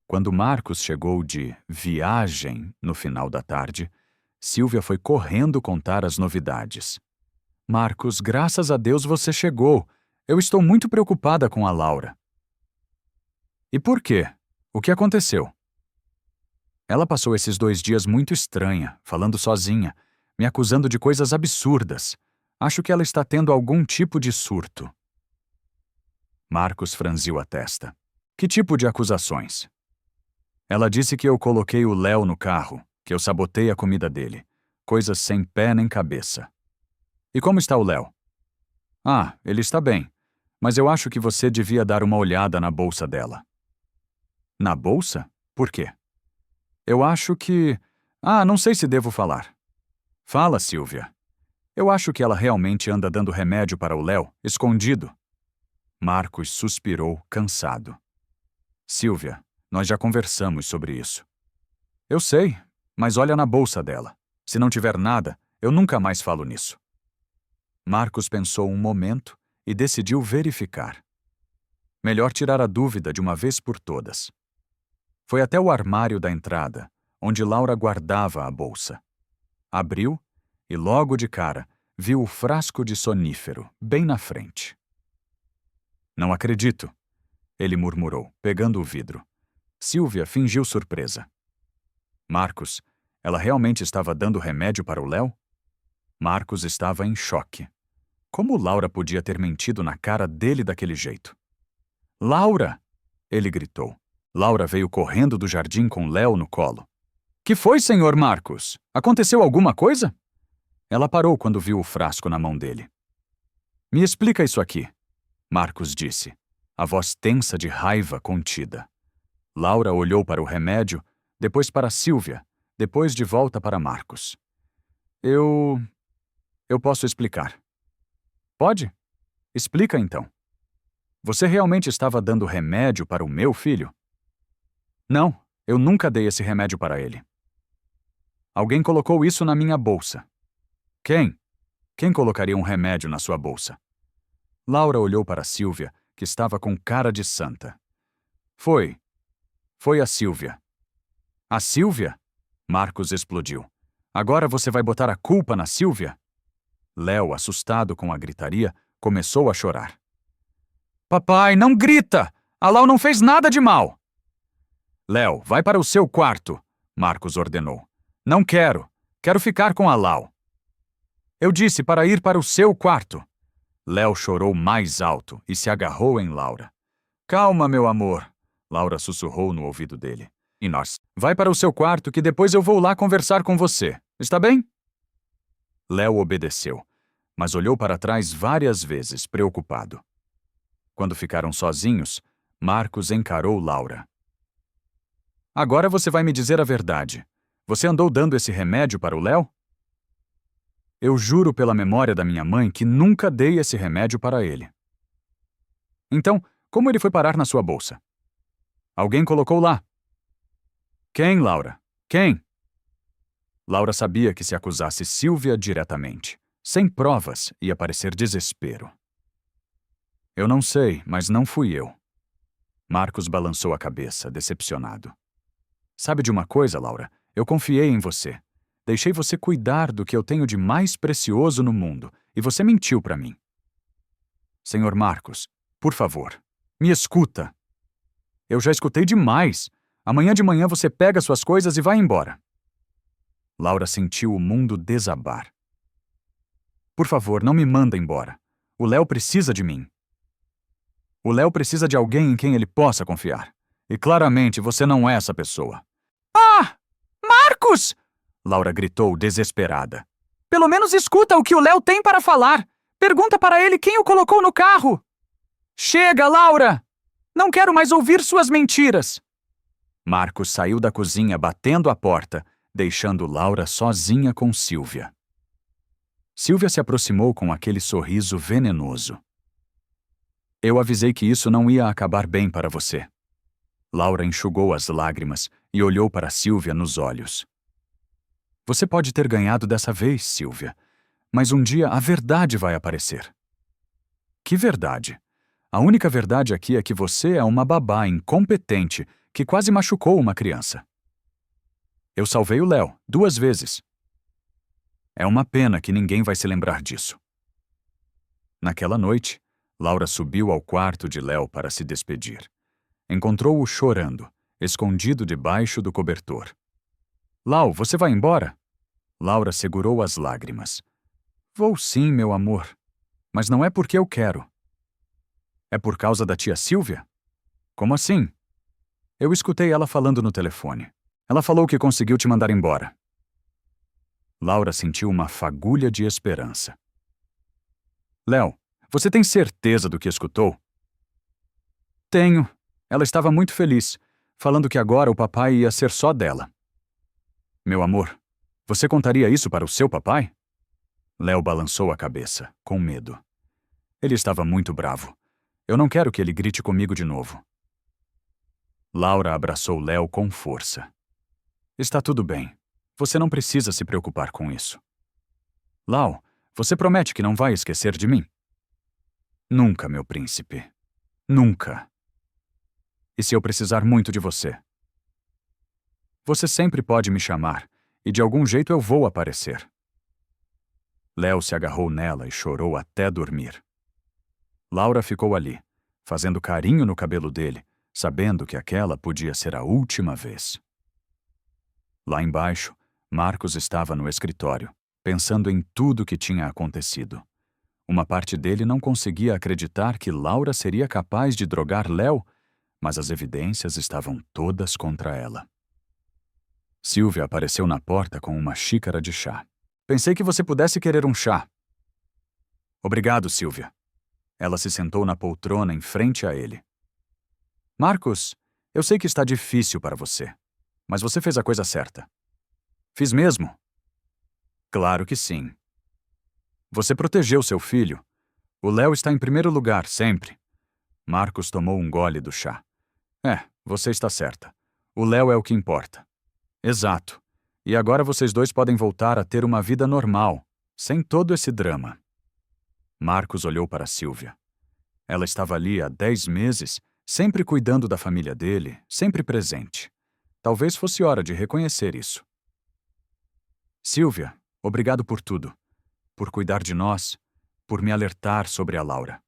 Speaker 1: Quando Marcos chegou de viagem no final da tarde, Silvia foi correndo contar as novidades. Marcos, graças a Deus você chegou. Eu estou muito preocupada com a Laura. E por quê? O que aconteceu? Ela passou esses 2 dias muito estranha, falando sozinha, me acusando de coisas absurdas. Acho que ela está tendo algum tipo de surto. Marcos franziu a testa. Que tipo de acusações? Ela disse que eu coloquei o Léo no carro, que eu sabotei a comida dele. Coisas sem pé nem cabeça. E como está o Léo? Ah, ele está bem, mas eu acho que você devia dar uma olhada na bolsa dela. Na bolsa? Por quê? Eu acho que... não sei se devo falar. Fala, Silvia. Eu acho que ela realmente anda dando remédio para o Léo, escondido. Marcos suspirou, cansado. Silvia, nós já conversamos sobre isso. Eu sei, mas olha na bolsa dela. Se não tiver nada, eu nunca mais falo nisso. Marcos pensou um momento e decidiu verificar. Melhor tirar a dúvida de uma vez por todas. Foi até o armário da entrada, onde Laura guardava a bolsa. Abriu e, logo de cara, viu o frasco de sonífero, bem na frente. Não acredito, ele murmurou, pegando o vidro. Silvia fingiu surpresa. Marcos, Ela realmente estava dando remédio para o Léo? Marcos estava em choque. Como Laura podia ter mentido na cara dele daquele jeito? Laura! Ele gritou. Laura veio correndo do jardim com Léo no colo. Que foi, senhor Marcos? Aconteceu alguma coisa? Ela parou quando viu o frasco na mão dele. Me explica isso aqui, Marcos disse, a voz tensa de raiva contida. Laura olhou para o remédio, depois para Sílvia, depois de volta para Marcos. Eu posso explicar. Pode? Explica então. Você realmente estava dando remédio para o meu filho? Não, eu nunca dei esse remédio para ele. Alguém colocou isso na minha bolsa. Quem? Quem colocaria um remédio na sua bolsa? Laura olhou para Sílvia, que estava com cara de santa. Foi a Sílvia. A Sílvia? Marcos explodiu. Agora você vai botar a culpa na Sílvia? Léo, assustado com a gritaria, começou a chorar. Papai, não grita! A Lau não fez nada de mal! Léo, vai para o seu quarto, Marcos ordenou. Não quero. Quero ficar com a Lau. Eu disse para ir para o seu quarto. Léo chorou mais alto e se agarrou em Laura. Calma, meu amor, Laura sussurrou no ouvido dele. E nós? Vai para o seu quarto que depois eu vou lá conversar com você. Está bem? Léo obedeceu, mas olhou para trás várias vezes, preocupado. Quando ficaram sozinhos, Marcos encarou Laura. Agora você vai me dizer a verdade. Você andou dando esse remédio para o Léo? Eu juro pela memória da minha mãe que nunca dei esse remédio para ele. Então, como ele foi parar na sua bolsa? Alguém colocou lá. Quem, Laura? Quem? Laura sabia que se acusasse Sílvia diretamente, sem provas, ia parecer desespero. Eu não sei, mas não fui eu. Marcos balançou a cabeça, decepcionado. Sabe de uma coisa, Laura? Eu confiei em você. Deixei você cuidar do que eu tenho de mais precioso no mundo, e você mentiu para mim. Senhor Marcos, por favor, me escuta. Eu já escutei demais. Amanhã de manhã você pega suas coisas e vai embora. Laura sentiu o mundo desabar. Por favor, não me manda embora. O Léo precisa de mim. O Léo precisa de alguém em quem ele possa confiar. E claramente você não é essa pessoa. Ah! Marcos! Laura gritou, desesperada. Pelo menos escuta o que o Léo tem para falar. Pergunta para ele quem o colocou no carro. Chega, Laura! Não quero mais ouvir suas mentiras. Marcos saiu da cozinha batendo a porta, deixando Laura sozinha com Sílvia. Sílvia se aproximou com aquele sorriso venenoso. Eu avisei que isso não ia acabar bem para você. Laura enxugou as lágrimas e olhou para Sílvia nos olhos. Você pode ter ganhado dessa vez, Sílvia, mas um dia a verdade vai aparecer. Que verdade? A única verdade aqui é que você é uma babá incompetente que quase machucou uma criança. Eu salvei o Léo 2 vezes. É uma pena que ninguém vai se lembrar disso. Naquela noite, Laura subiu ao quarto de Léo para se despedir. Encontrou-o chorando, escondido debaixo do cobertor. Lau, você vai embora? Laura segurou as lágrimas. Vou sim, meu amor. Mas não é porque eu quero. É por causa da tia Sílvia? Como assim? Eu escutei ela falando no telefone. Ela falou que conseguiu te mandar embora. Laura sentiu uma fagulha de esperança. Léo, você tem certeza do que escutou? Tenho. Ela estava muito feliz, falando que agora o papai ia ser só dela. Meu amor, você contaria isso para o seu papai? Léo balançou a cabeça, com medo. Ele estava muito bravo. Eu não quero que ele grite comigo de novo. Laura abraçou Léo com força. Está tudo bem. Você não precisa se preocupar com isso. Lau, você promete que não vai esquecer de mim? Nunca, meu príncipe. Nunca. E se eu precisar muito de você? Você sempre pode me chamar, e de algum jeito eu vou aparecer. Léo se agarrou nela e chorou até dormir. Laura ficou ali, fazendo carinho no cabelo dele, sabendo que aquela podia ser a última vez. Lá embaixo, Marcos estava no escritório, pensando em tudo que tinha acontecido. Uma parte dele não conseguia acreditar que Laura seria capaz de drogar Léo, mas as evidências estavam todas contra ela. Silvia apareceu na porta com uma xícara de chá. Pensei que você pudesse querer um chá. Obrigado, Silvia. Ela se sentou na poltrona em frente a ele. Marcos, eu sei que está difícil para você, mas você fez a coisa certa. Fiz mesmo? Claro que sim. Você protegeu seu filho. O Léo está em primeiro lugar, sempre. Marcos tomou um gole do chá. Você está certa. O Léo é o que importa. Exato. E agora vocês dois podem voltar a ter uma vida normal, sem todo esse drama. Marcos olhou para Silvia. Ela estava ali há 10 meses, sempre cuidando da família dele, sempre presente. Talvez fosse hora de reconhecer isso. Silvia, obrigado por tudo. Por cuidar de nós, por me alertar sobre a Laura.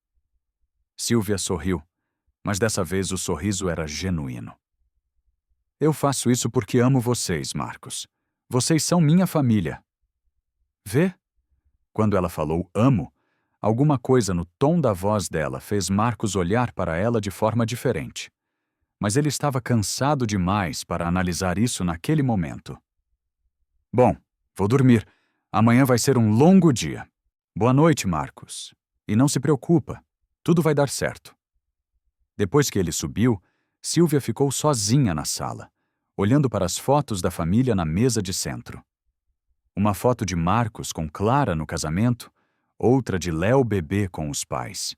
Speaker 1: Silvia sorriu, mas dessa vez o sorriso era genuíno. Eu faço isso porque amo vocês, Marcos. Vocês são minha família. Vê? Quando ela falou amo, alguma coisa no tom da voz dela fez Marcos olhar para ela de forma diferente. Mas ele estava cansado demais para analisar isso naquele momento. Bom, vou dormir. Amanhã vai ser um longo dia. Boa noite, Marcos. E não se preocupa, tudo vai dar certo. Depois que ele subiu, Silvia ficou sozinha na sala, olhando para as fotos da família na mesa de centro. Uma foto de Marcos com Clara no casamento, outra de Léo bebê com os pais.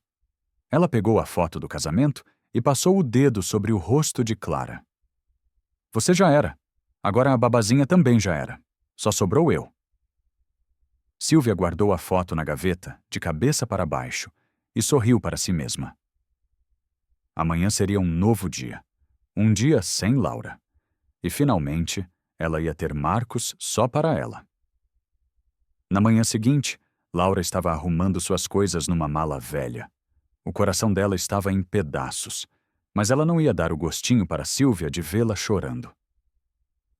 Speaker 1: Ela pegou a foto do casamento e passou o dedo sobre o rosto de Clara. Você já era. Agora a babazinha também já era. Só sobrou eu. Silvia guardou a foto na gaveta, de cabeça para baixo, e sorriu para si mesma. Amanhã seria um novo dia. Um dia sem Laura. E, finalmente, ela ia ter Marcos só para ela. Na manhã seguinte, Laura estava arrumando suas coisas numa mala velha. O coração dela estava em pedaços, mas ela não ia dar o gostinho para Silvia de vê-la chorando.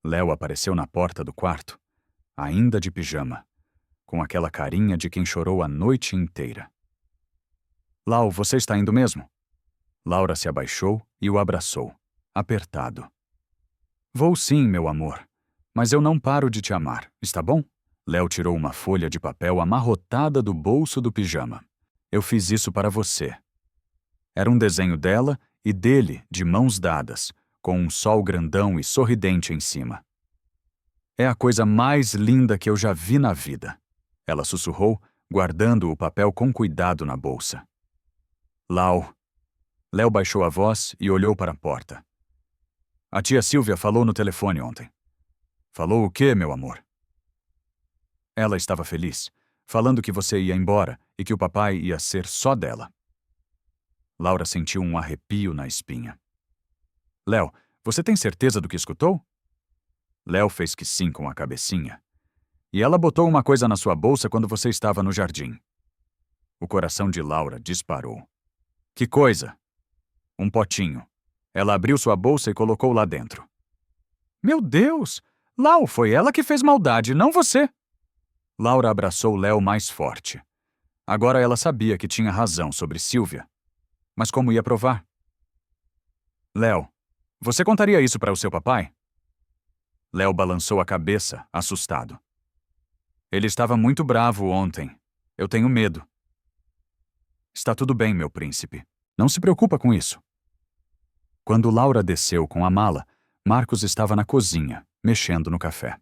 Speaker 1: Léo apareceu na porta do quarto, ainda de pijama, com aquela carinha de quem chorou a noite inteira. Lau, você está indo mesmo? Laura se abaixou e o abraçou, apertado. Vou sim, meu amor, mas eu não paro de te amar, está bom? Léo tirou uma folha de papel amarrotada do bolso do pijama. Eu fiz isso para você. Era um desenho dela e dele, de mãos dadas, com um sol grandão e sorridente em cima. É a coisa mais linda que eu já vi na vida. Ela sussurrou, guardando o papel com cuidado na bolsa. Lau. Léo baixou a voz e olhou para a porta. A tia Silvia falou no telefone ontem. Falou o quê, meu amor? Ela estava feliz, falando que você ia embora e que o papai ia ser só dela. Laura sentiu um arrepio na espinha. Léo, você tem certeza do que escutou? Léo fez que sim com a cabecinha. E ela botou uma coisa na sua bolsa quando você estava no jardim. O coração de Laura disparou. Que coisa? Um potinho. Ela abriu sua bolsa e colocou lá dentro. Meu Deus! Lau, foi ela que fez maldade, não você! Laura abraçou Léo mais forte. Agora ela sabia que tinha razão sobre Silvia. Mas como ia provar? Léo, você contaria isso para o seu papai? Léo balançou a cabeça, assustado. Ele estava muito bravo ontem. Eu tenho medo. Está tudo bem, meu príncipe. Não se preocupa com isso. Quando Laura desceu com a mala, Marcos estava na cozinha, mexendo no café.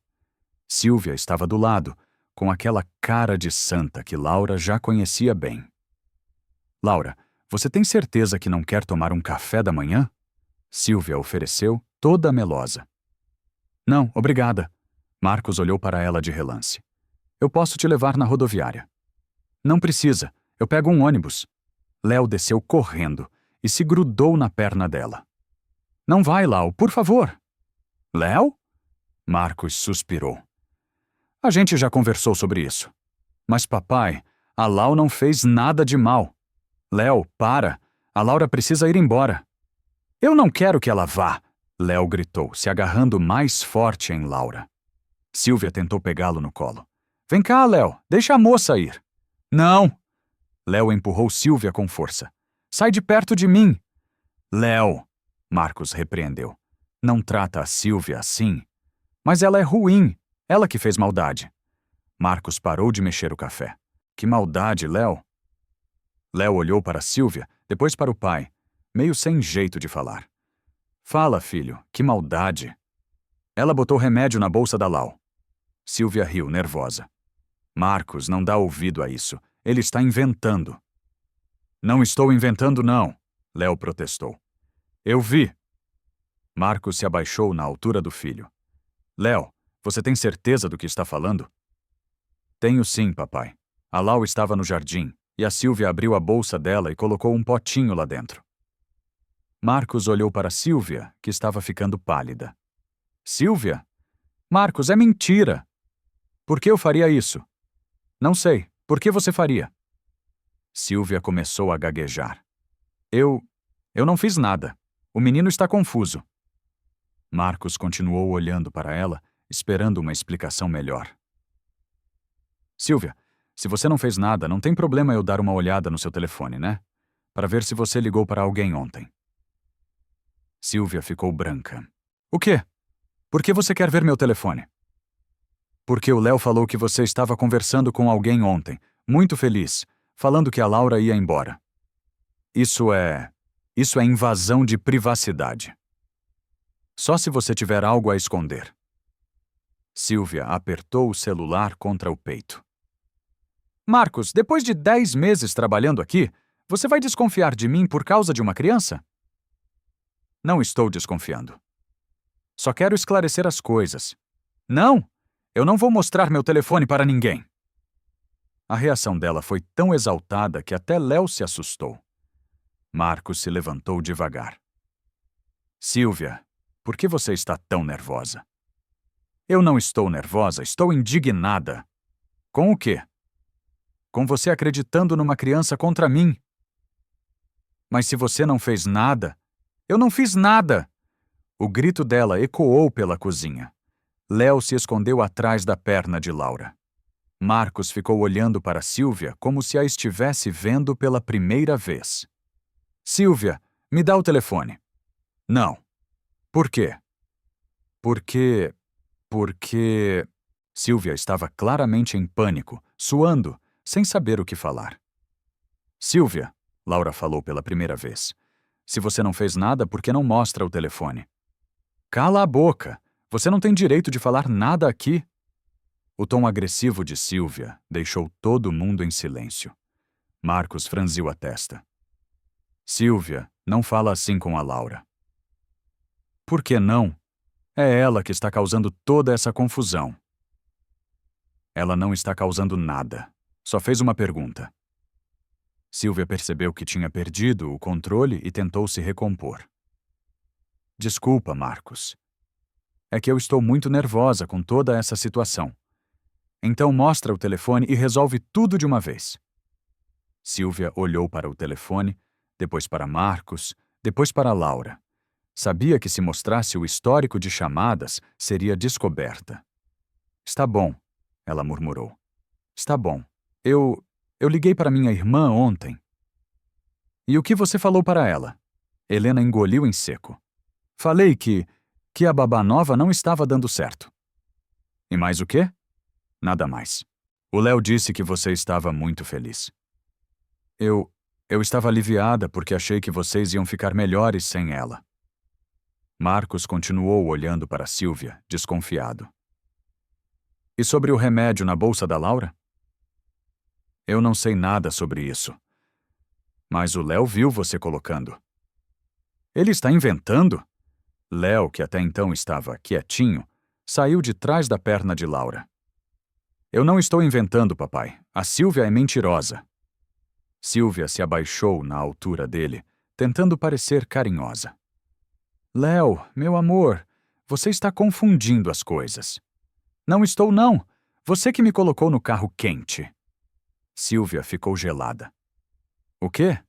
Speaker 1: Silvia estava do lado, com aquela cara de santa que Laura já conhecia bem. Laura, você tem certeza que não quer tomar um café da manhã? Silvia ofereceu, toda melosa. Não, obrigada. Marcos olhou para ela de relance. Eu posso te levar na rodoviária. Não precisa, eu pego um ônibus. Léo desceu correndo e se grudou na perna dela. Não vai, Lau, por favor. Léo? Marcos suspirou. A gente já conversou sobre isso. Mas, papai, a Lau não fez nada de mal. Léo, para. A Laura precisa ir embora. Eu não quero que ela vá, Léo gritou, se agarrando mais forte em Laura. Silvia tentou pegá-lo no colo. Vem cá, Léo, deixa a moça ir. Não! Léo empurrou Silvia com força. Sai de perto de mim! Léo! Marcos repreendeu. Não trata a Silvia assim. Mas ela é ruim. Ela que fez maldade. Marcos parou de mexer o café. Que maldade, Léo! Léo olhou para Silvia, depois para o pai, meio sem jeito de falar. Fala, filho, que maldade! Ela botou remédio na bolsa da Lau. Silvia riu, nervosa. Marcos, não dá ouvido a isso. Ele está inventando. Não estou inventando, não, Léo protestou. Eu vi. Marcos se abaixou na altura do filho. Léo, você tem certeza do que está falando? Tenho sim, papai. A Lau estava no jardim, e a Silvia abriu a bolsa dela e colocou um potinho lá dentro. Marcos olhou para Silvia, que estava ficando pálida. Silvia? Marcos, é mentira! Por que eu faria isso? Não sei. Por que você faria? Silvia começou a gaguejar. Eu não fiz nada. O menino está confuso. Marcos continuou olhando para ela, esperando uma explicação melhor. Silvia, se você não fez nada, não tem problema eu dar uma olhada no seu telefone, né? Para ver se você ligou para alguém ontem. Silvia ficou branca. O quê? Por que você quer ver meu telefone? Porque o Léo falou que você estava conversando com alguém ontem, muito feliz, falando que a Laura ia embora. Isso é invasão de privacidade. Só se você tiver algo a esconder. Silvia apertou o celular contra o peito. Marcos, depois de 10 meses trabalhando aqui, você vai desconfiar de mim por causa de uma criança? Não estou desconfiando. Só quero esclarecer as coisas. Não! Eu não vou mostrar meu telefone para ninguém. A reação dela foi tão exaltada que até Léo se assustou. Marcos se levantou devagar. Silvia, por que você está tão nervosa? Eu não estou nervosa, estou indignada. Com o quê? Com você acreditando numa criança contra mim. Mas se você não fez nada... Eu não fiz nada! O grito dela ecoou pela cozinha. Léo se escondeu atrás da perna de Laura. Marcos ficou olhando para Silvia como se a estivesse vendo pela primeira vez. Silvia, me dá o telefone. Não. Por quê? Porque... Silvia estava claramente em pânico, suando, sem saber o que falar. Silvia, Laura falou pela primeira vez. Se você não fez nada, por que não mostra o telefone? Cala a boca! Você não tem direito de falar nada aqui. O tom agressivo de Silvia deixou todo mundo em silêncio. Marcos franziu a testa. Silvia, não fala assim com a Laura. Por que não? É ela que está causando toda essa confusão. Ela não está causando nada. Só fez uma pergunta. Silvia percebeu que tinha perdido o controle e tentou se recompor. Desculpa, Marcos. É que eu estou muito nervosa com toda essa situação. Então mostra o telefone e resolve tudo de uma vez. Silvia olhou para o telefone, depois para Marcos, depois para Laura. Sabia que se mostrasse o histórico de chamadas, seria descoberta. Está bom, ela murmurou. Está bom. Eu liguei para minha irmã ontem. E o que você falou para ela? Helena engoliu em seco. Falei que a babá nova não estava dando certo. E mais o quê? Nada mais. O Léo disse que você estava muito feliz. Eu estava aliviada porque achei que vocês iam ficar melhores sem ela. Marcos continuou olhando para Silvia, desconfiado. E sobre o remédio na bolsa da Laura? Eu não sei nada sobre isso. Mas o Léo viu você colocando. Ele está inventando? Léo, que até então estava quietinho, saiu de trás da perna de Laura. Eu não estou inventando, papai. A Silvia é mentirosa. Silvia se abaixou na altura dele, tentando parecer carinhosa. Léo, meu amor, você está confundindo as coisas. Não estou, não. Você que me colocou no carro quente. Silvia ficou gelada. O quê?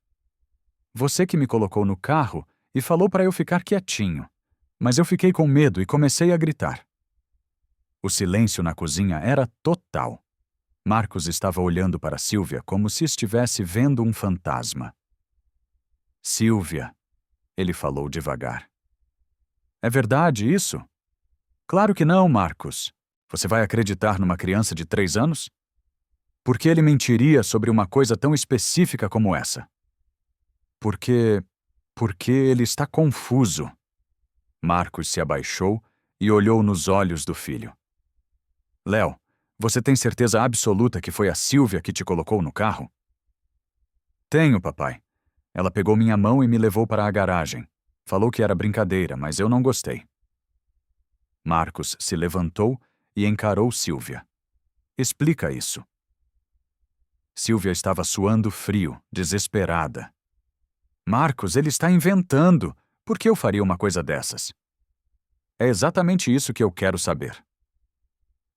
Speaker 1: Você que me colocou no carro e falou para eu ficar quietinho. Mas eu fiquei com medo e comecei a gritar. O silêncio na cozinha era total. Marcos estava olhando para Sílvia como se estivesse vendo um fantasma. Sílvia, ele falou devagar. É verdade isso? Claro que não, Marcos. Você vai acreditar numa criança de 3 anos? Por que ele mentiria sobre uma coisa tão específica como essa? Porque ele está confuso. Marcos se abaixou e olhou nos olhos do filho. Léo, você tem certeza absoluta que foi a Sílvia que te colocou no carro? Tenho, papai. Ela pegou minha mão e me levou para a garagem. Falou que era brincadeira, mas eu não gostei. Marcos se levantou e encarou Sílvia. Explica isso. Sílvia estava suando frio, desesperada. Marcos, ele está inventando. Por que eu faria uma coisa dessas? É exatamente isso que eu quero saber.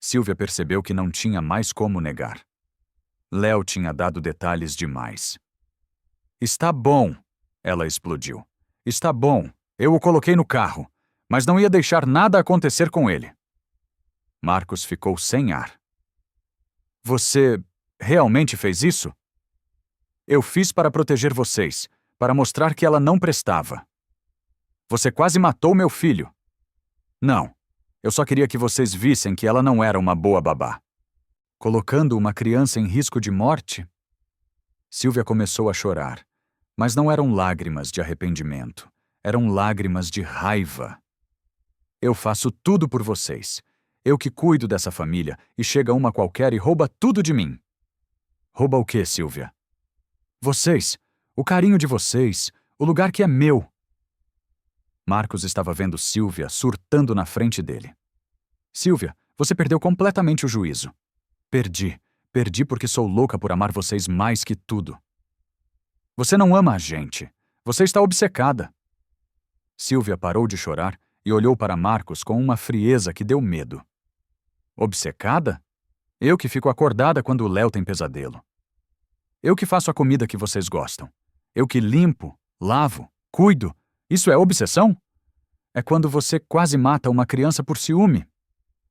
Speaker 1: Sílvia percebeu que não tinha mais como negar. Léo tinha dado detalhes demais. Está bom, ela explodiu. Está bom, eu o coloquei no carro, mas não ia deixar nada acontecer com ele. Marcos ficou sem ar. Você realmente fez isso? Eu fiz para proteger vocês, para mostrar que ela não prestava. Você quase matou meu filho. Não, eu só queria que vocês vissem que ela não era uma boa babá. Colocando uma criança em risco de morte? Sílvia começou a chorar, mas não eram lágrimas de arrependimento, eram lágrimas de raiva. Eu faço tudo por vocês. Eu que cuido dessa família, e chega uma qualquer e rouba tudo de mim. Rouba o quê, Sílvia? Vocês, o carinho de vocês, o lugar que é meu. Marcos estava vendo Sílvia surtando na frente dele. Sílvia, você perdeu completamente o juízo. Perdi porque sou louca por amar vocês mais que tudo. Você não ama a gente. Você está obcecada. Sílvia parou de chorar e olhou para Marcos com uma frieza que deu medo. Obcecada? Eu que fico acordada quando o Léo tem pesadelo. Eu que faço a comida que vocês gostam. Eu que limpo, lavo, cuido. Isso é obsessão? É quando você quase mata uma criança por ciúme.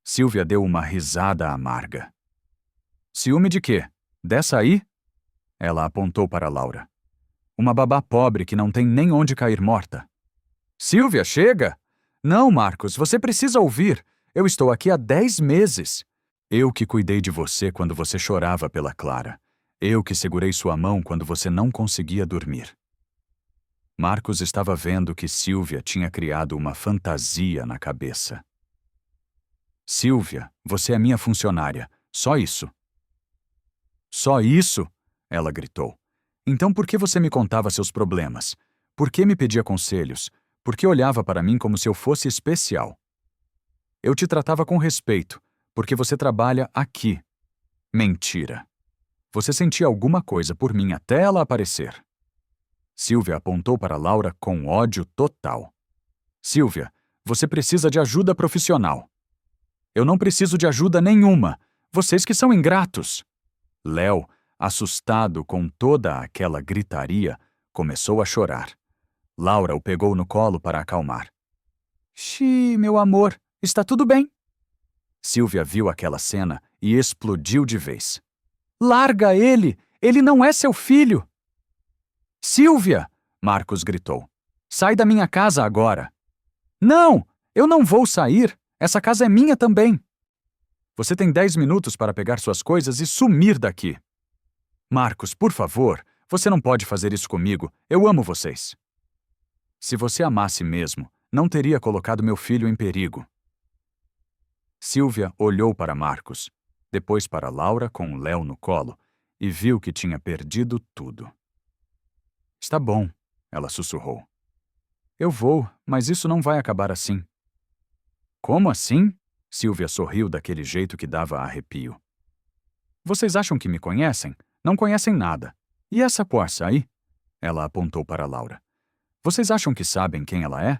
Speaker 1: Sílvia deu uma risada amarga. Ciúme de quê? Dessa aí? Ela apontou para Laura. Uma babá pobre que não tem nem onde cair morta. Sílvia, chega! Não, Marcos, você precisa ouvir. Eu estou aqui há 10 meses. Eu que cuidei de você quando você chorava pela Clara. Eu que segurei sua mão quando você não conseguia dormir. Marcos estava vendo que Sílvia tinha criado uma fantasia na cabeça. Sílvia, você é minha funcionária. Só isso. Só isso? Ela gritou. Então por que você me contava seus problemas? Por que me pedia conselhos? Por que olhava para mim como se eu fosse especial? Eu te tratava com respeito, porque você trabalha aqui. Mentira. Você sentia alguma coisa por mim até ela aparecer. Sílvia apontou para Laura com ódio total. Sílvia, você precisa de ajuda profissional. Eu não preciso de ajuda nenhuma. Vocês que são ingratos. Léo, assustado com toda aquela gritaria, começou a chorar. Laura o pegou no colo para acalmar. Xi, meu amor, está tudo bem. Sílvia viu aquela cena e explodiu de vez. Larga ele! Ele não é seu filho! Sílvia! Marcos gritou. Sai da minha casa agora! Não! Eu não vou sair! Essa casa é minha também! Você tem 10 minutos para pegar suas coisas e sumir daqui. Marcos, por favor, você não pode fazer isso comigo. Eu amo vocês. Se você amasse mesmo, não teria colocado meu filho em perigo. Sílvia olhou para Marcos, depois para Laura com o Léo no colo, e viu que tinha perdido tudo. Está bom, ela sussurrou. Eu vou, mas isso não vai acabar assim. Como assim? Sílvia sorriu daquele jeito que dava arrepio. Vocês acham que me conhecem? Não conhecem nada. E essa poça aí? Ela apontou para Laura. Vocês acham que sabem quem ela é?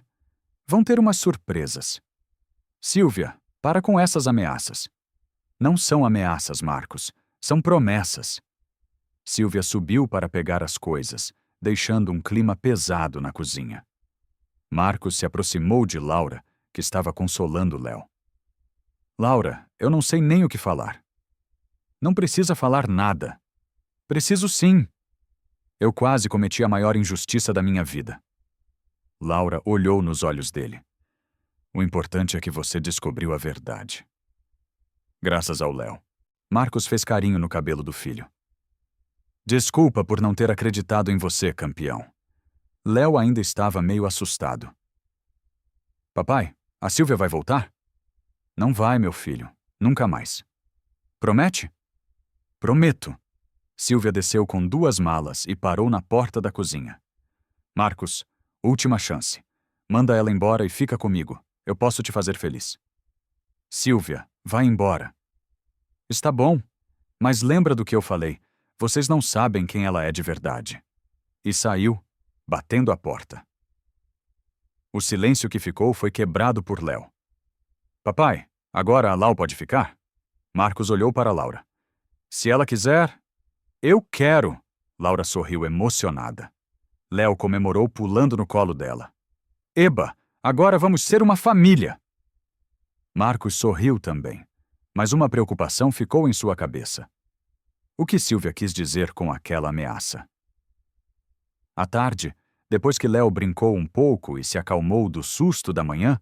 Speaker 1: Vão ter umas surpresas. Sílvia, para com essas ameaças. Não são ameaças, Marcos. São promessas. Sílvia subiu para pegar as coisas, deixando um clima pesado na cozinha. Marcos se aproximou de Laura, que estava consolando Léo. Laura, eu não sei nem o que falar. Não precisa falar nada. Preciso sim. Eu quase cometi a maior injustiça da minha vida. Laura olhou nos olhos dele. O importante é que você descobriu a verdade. Graças ao Léo. Marcos fez carinho no cabelo do filho. Desculpa por não ter acreditado em você, campeão. Léo ainda estava meio assustado. Papai, a Silvia vai voltar? Não vai, meu filho. Nunca mais. Promete? Prometo. Silvia desceu com 2 malas e parou na porta da cozinha. Marcos, última chance. Manda ela embora e fica comigo. Eu posso te fazer feliz. Silvia, vai embora. Está bom, mas lembra do que eu falei. Vocês não sabem quem ela é de verdade. E saiu, batendo a porta. O silêncio que ficou foi quebrado por Léo. Papai, agora a Lau pode ficar? Marcos olhou para Laura. Se ela quiser... Eu quero! Laura sorriu emocionada. Léo comemorou pulando no colo dela. Eba, agora vamos ser uma família! Marcos sorriu também, mas uma preocupação ficou em sua cabeça. O que Silvia quis dizer com aquela ameaça? À tarde, depois que Léo brincou um pouco e se acalmou do susto da manhã,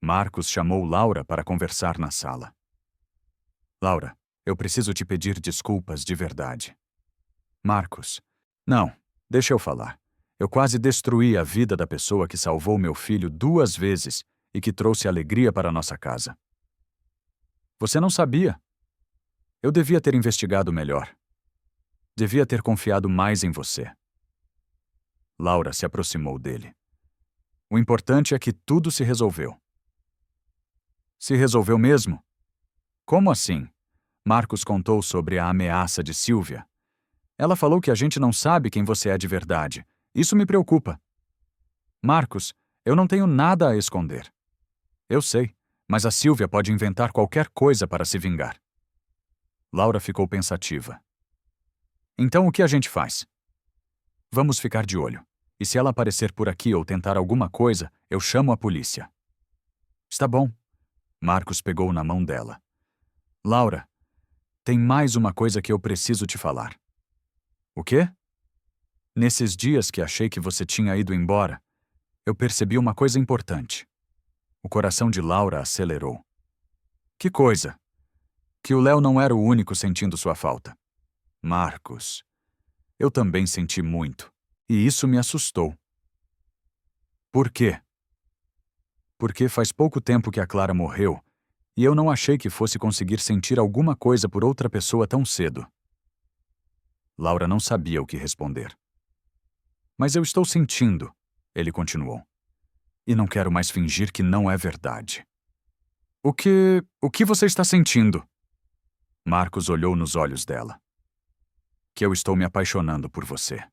Speaker 1: Marcos chamou Laura para conversar na sala. Laura, eu preciso te pedir desculpas de verdade. Marcos, não, deixa eu falar. Eu quase destruí a vida da pessoa que salvou meu filho 2 vezes e que trouxe alegria para nossa casa. Você não sabia? Eu devia ter investigado melhor. Devia ter confiado mais em você. Laura se aproximou dele. O importante é que tudo se resolveu. Se resolveu mesmo? Como assim? Marcos contou sobre a ameaça de Silvia. Ela falou que a gente não sabe quem você é de verdade. Isso me preocupa. Marcos, eu não tenho nada a esconder. Eu sei, mas a Silvia pode inventar qualquer coisa para se vingar. Laura ficou pensativa. Então o que a gente faz? Vamos ficar de olho. E se ela aparecer por aqui ou tentar alguma coisa, eu chamo a polícia. Está bom. Marcos pegou na mão dela. Laura, tem mais uma coisa que eu preciso te falar. O quê? Nesses dias que achei que você tinha ido embora, eu percebi uma coisa importante. O coração de Laura acelerou. Que coisa? Que o Léo não era o único sentindo sua falta. Marcos, eu também senti muito, e isso me assustou. Por quê? Porque faz pouco tempo que a Clara morreu, e eu não achei que fosse conseguir sentir alguma coisa por outra pessoa tão cedo. Laura não sabia o que responder. Mas eu estou sentindo, ele continuou. E não quero mais fingir que não é verdade. O que você está sentindo? Marcos olhou nos olhos dela. Que eu estou me apaixonando por você.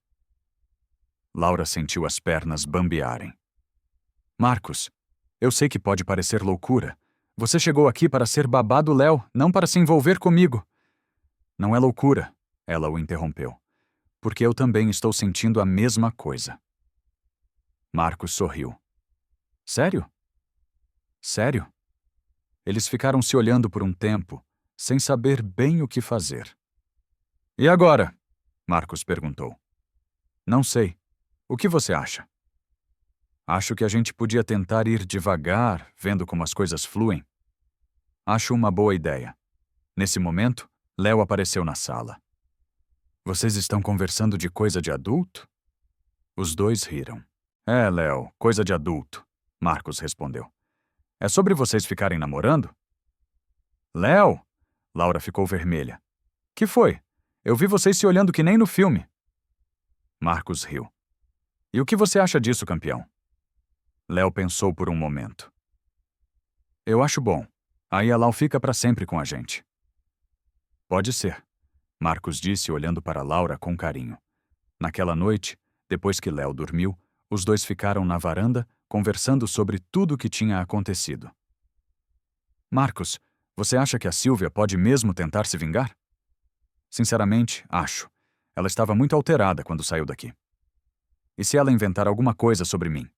Speaker 1: Laura sentiu as pernas bambearem. Marcos, eu sei que pode parecer loucura. Você chegou aqui para ser babá do Léo, não para se envolver comigo. Não é loucura, ela o interrompeu. Porque eu também estou sentindo a mesma coisa. Marcos sorriu. Sério? Sério? Eles ficaram se olhando por um tempo, sem saber bem o que fazer. E agora? Marcos perguntou. Não sei. O que você acha? Acho que a gente podia tentar ir devagar, vendo como as coisas fluem. Acho uma boa ideia. Nesse momento, Léo apareceu na sala. Vocês estão conversando de coisa de adulto? Os dois riram. É, Léo, coisa de adulto, Marcos respondeu. É sobre vocês ficarem namorando? Léo! Laura ficou vermelha. Que foi? Eu vi vocês se olhando que nem no filme. Marcos riu. E o que você acha disso, campeão? Léo pensou por um momento. Eu acho bom. Aí a Lau fica para sempre com a gente. Pode ser, Marcos disse olhando para Laura com carinho. Naquela noite, depois que Léo dormiu, os dois ficaram na varanda, conversando sobre tudo o que tinha acontecido. Marcos, você acha que a Silvia pode mesmo tentar se vingar? Sinceramente, acho. Ela estava muito alterada quando saiu daqui. E se ela inventar alguma coisa sobre mim?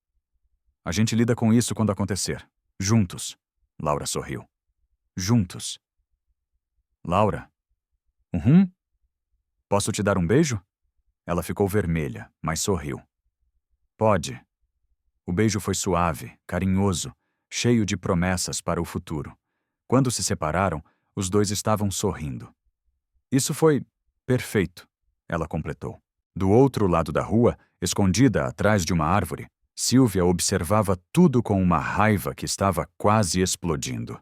Speaker 1: A gente lida com isso quando acontecer. Juntos. Laura sorriu. juntos. Laura? Uhum. Posso te dar um beijo? Ela ficou vermelha, mas sorriu. Pode. O beijo foi suave, carinhoso, cheio de promessas para o futuro. Quando se separaram, os dois estavam sorrindo. Isso foi perfeito, ela completou. Do outro lado da rua, escondida atrás de uma árvore, Silvia observava tudo com uma raiva que estava quase explodindo.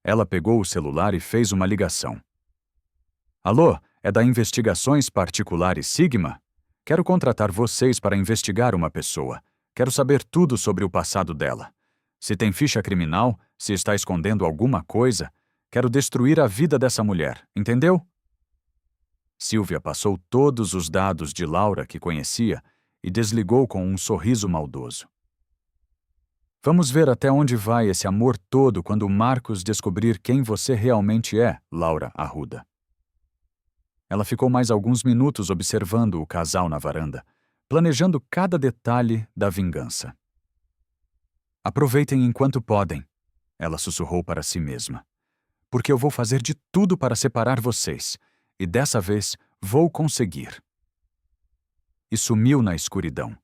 Speaker 1: Ela pegou o celular e fez uma ligação. Alô, é da Investigações Particulares Sigma? Quero contratar vocês para investigar uma pessoa. Quero saber tudo sobre o passado dela. Se tem ficha criminal, se está escondendo alguma coisa, quero destruir a vida dessa mulher, entendeu? Silvia passou todos os dados de Laura que conhecia e desligou com um sorriso maldoso. Vamos ver até onde vai esse amor todo quando Marcos descobrir quem você realmente é, Laura Arruda. Ela ficou mais alguns minutos observando o casal na varanda, planejando cada detalhe da vingança. Aproveitem enquanto podem, ela sussurrou para si mesma, porque eu vou fazer de tudo para separar vocês, e dessa vez vou conseguir. E sumiu na escuridão,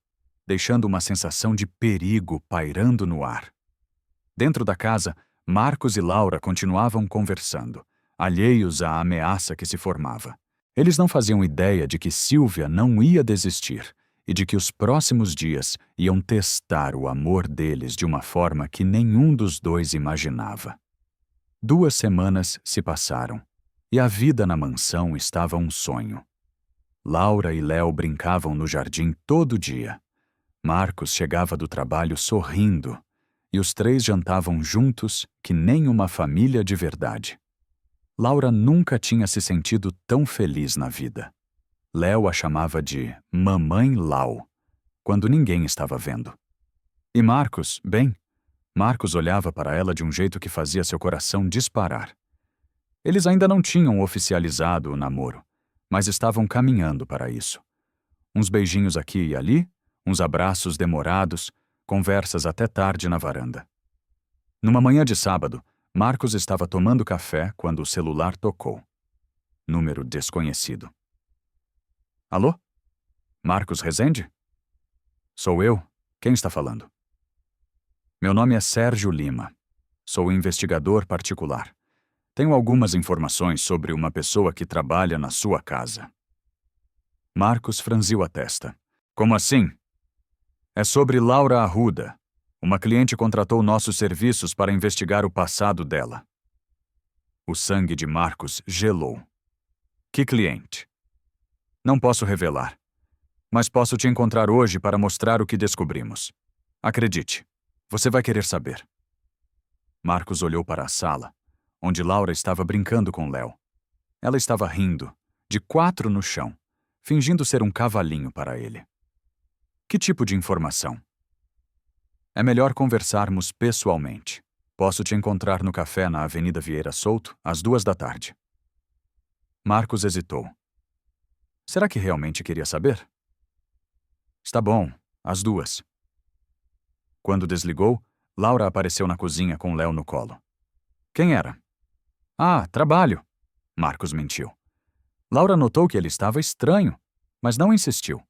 Speaker 1: deixando uma sensação de perigo pairando no ar. Dentro da casa, Marcos e Laura continuavam conversando, alheios à ameaça que se formava. Eles não faziam ideia de que Silvia não ia desistir e de que os próximos dias iam testar o amor deles de uma forma que nenhum dos dois imaginava. 2 semanas se passaram e a vida na mansão estava um sonho. Laura e Léo brincavam no jardim todo dia. Marcos chegava do trabalho sorrindo e os 3 jantavam juntos que nem uma família de verdade. Laura nunca tinha se sentido tão feliz na vida. Léo a chamava de Mamãe Lau, quando ninguém estava vendo. E Marcos, bem, Marcos olhava para ela de um jeito que fazia seu coração disparar. Eles ainda não tinham oficializado o namoro, mas estavam caminhando para isso. Uns beijinhos aqui e ali, uns abraços demorados, conversas até tarde na varanda. Numa manhã de sábado, Marcos estava tomando café quando o celular tocou. Número desconhecido. Alô? Marcos Rezende? Sou eu. Quem está falando? Meu nome é Sérgio Lima. Sou investigador particular. Tenho algumas informações sobre uma pessoa que trabalha na sua casa. Marcos franziu a testa. Como assim? É sobre Laura Arruda. Uma cliente contratou nossos serviços para investigar o passado dela. O sangue de Marcos gelou. Que cliente? Não posso revelar, mas posso te encontrar hoje para mostrar o que descobrimos. Acredite, você vai querer saber. Marcos olhou para a sala, onde Laura estava brincando com Léo. Ela estava rindo, de 4 no chão, fingindo ser um cavalinho para ele. Que tipo de informação? É melhor conversarmos pessoalmente. Posso te encontrar no café na Avenida Vieira Souto, às 2 da tarde. Marcos hesitou. Será que realmente queria saber? Está bom, às 2. Quando desligou, Laura apareceu na cozinha com Léo no colo. Quem era? Ah, trabalho. Marcos mentiu. Laura notou que ele estava estranho, mas não insistiu.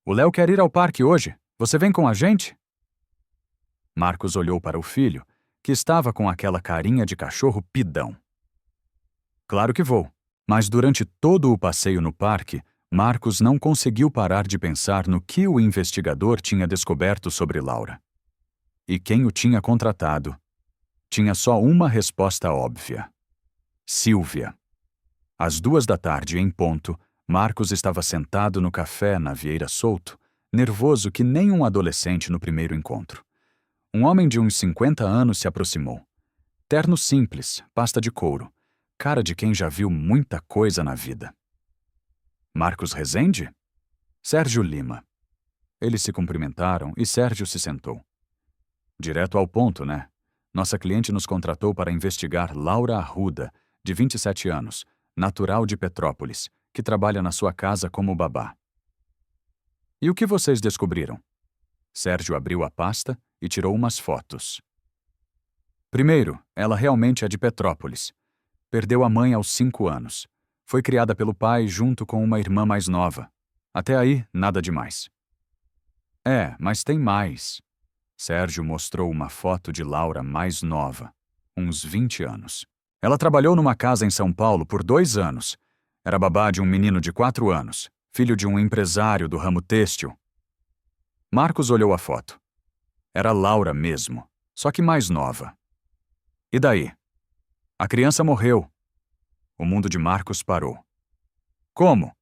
Speaker 1: O Léo quer ir ao parque hoje. Você vem com a gente? Marcos olhou para o filho, que estava com aquela carinha de cachorro pidão. Claro que vou, mas durante todo o passeio no parque, Marcos não conseguiu parar de pensar no que o investigador tinha descoberto sobre Laura. E quem o tinha contratado? Tinha só uma resposta óbvia. Silvia. Às 2 da tarde, em ponto, Marcos estava sentado no café na Vieira Souto, nervoso que nem um adolescente no primeiro encontro. Um homem de uns 50 anos se aproximou. Terno simples, pasta de couro, cara de quem já viu muita coisa na vida. Marcos Rezende? Sérgio Lima. Eles se cumprimentaram e Sérgio se sentou. Direto ao ponto, né? Nossa cliente nos contratou para investigar Laura Arruda, de 27 anos, natural de Petrópolis, que trabalha na sua casa como babá. E o que vocês descobriram? Sérgio abriu a pasta e tirou umas fotos. Primeiro, ela realmente é de Petrópolis. Perdeu a mãe aos 5 anos. Foi criada pelo pai junto com uma irmã mais nova. Até aí, nada demais. Mas tem mais. Sérgio mostrou uma foto de Laura mais nova, uns 20 anos. Ela trabalhou numa casa em São Paulo por 2 anos. Era babá de um menino de 4 anos, filho de um empresário do ramo têxtil. Marcos olhou a foto. Era Laura mesmo, só que mais nova. E daí? A criança morreu. O mundo de Marcos parou. Como?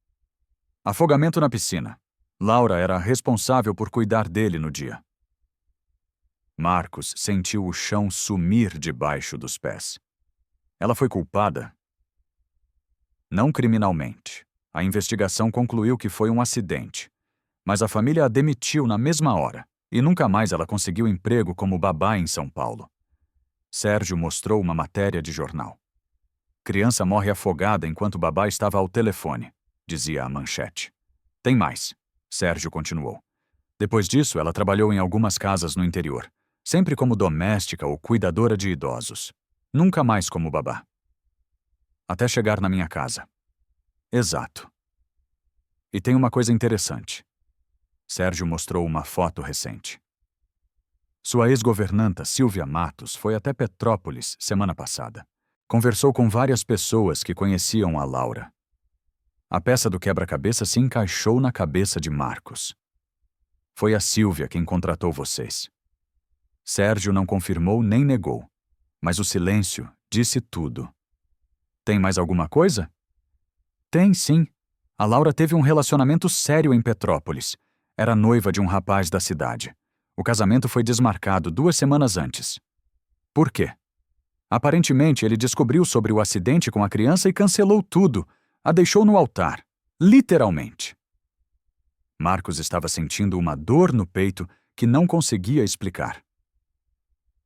Speaker 1: Afogamento na piscina. Laura era responsável por cuidar dele no dia. Marcos sentiu o chão sumir debaixo dos pés. Ela foi culpada? Não criminalmente. A investigação concluiu que foi um acidente. Mas a família a demitiu na mesma hora, e nunca mais ela conseguiu emprego como babá em São Paulo. Sérgio mostrou uma matéria de jornal. Criança morre afogada enquanto babá estava ao telefone, dizia a manchete. Tem mais, Sérgio continuou. Depois disso, ela trabalhou em algumas casas no interior, sempre como doméstica ou cuidadora de idosos. Nunca mais como babá. Até chegar na minha casa. Exato. E tem uma coisa interessante. Sérgio mostrou uma foto recente. Sua ex-governanta, Silvia Matos, foi até Petrópolis semana passada. Conversou com várias pessoas que conheciam a Laura. A peça do quebra-cabeça se encaixou na cabeça de Marcos. Foi a Silvia quem contratou vocês. Sérgio não confirmou nem negou, mas o silêncio disse tudo. Tem mais alguma coisa? Tem, sim. A Laura teve um relacionamento sério em Petrópolis. Era noiva de um rapaz da cidade. O casamento foi desmarcado 2 semanas antes. Por quê? Aparentemente, ele descobriu sobre o acidente com a criança e cancelou tudo. A deixou no altar. Literalmente. Marcos estava sentindo uma dor no peito que não conseguia explicar.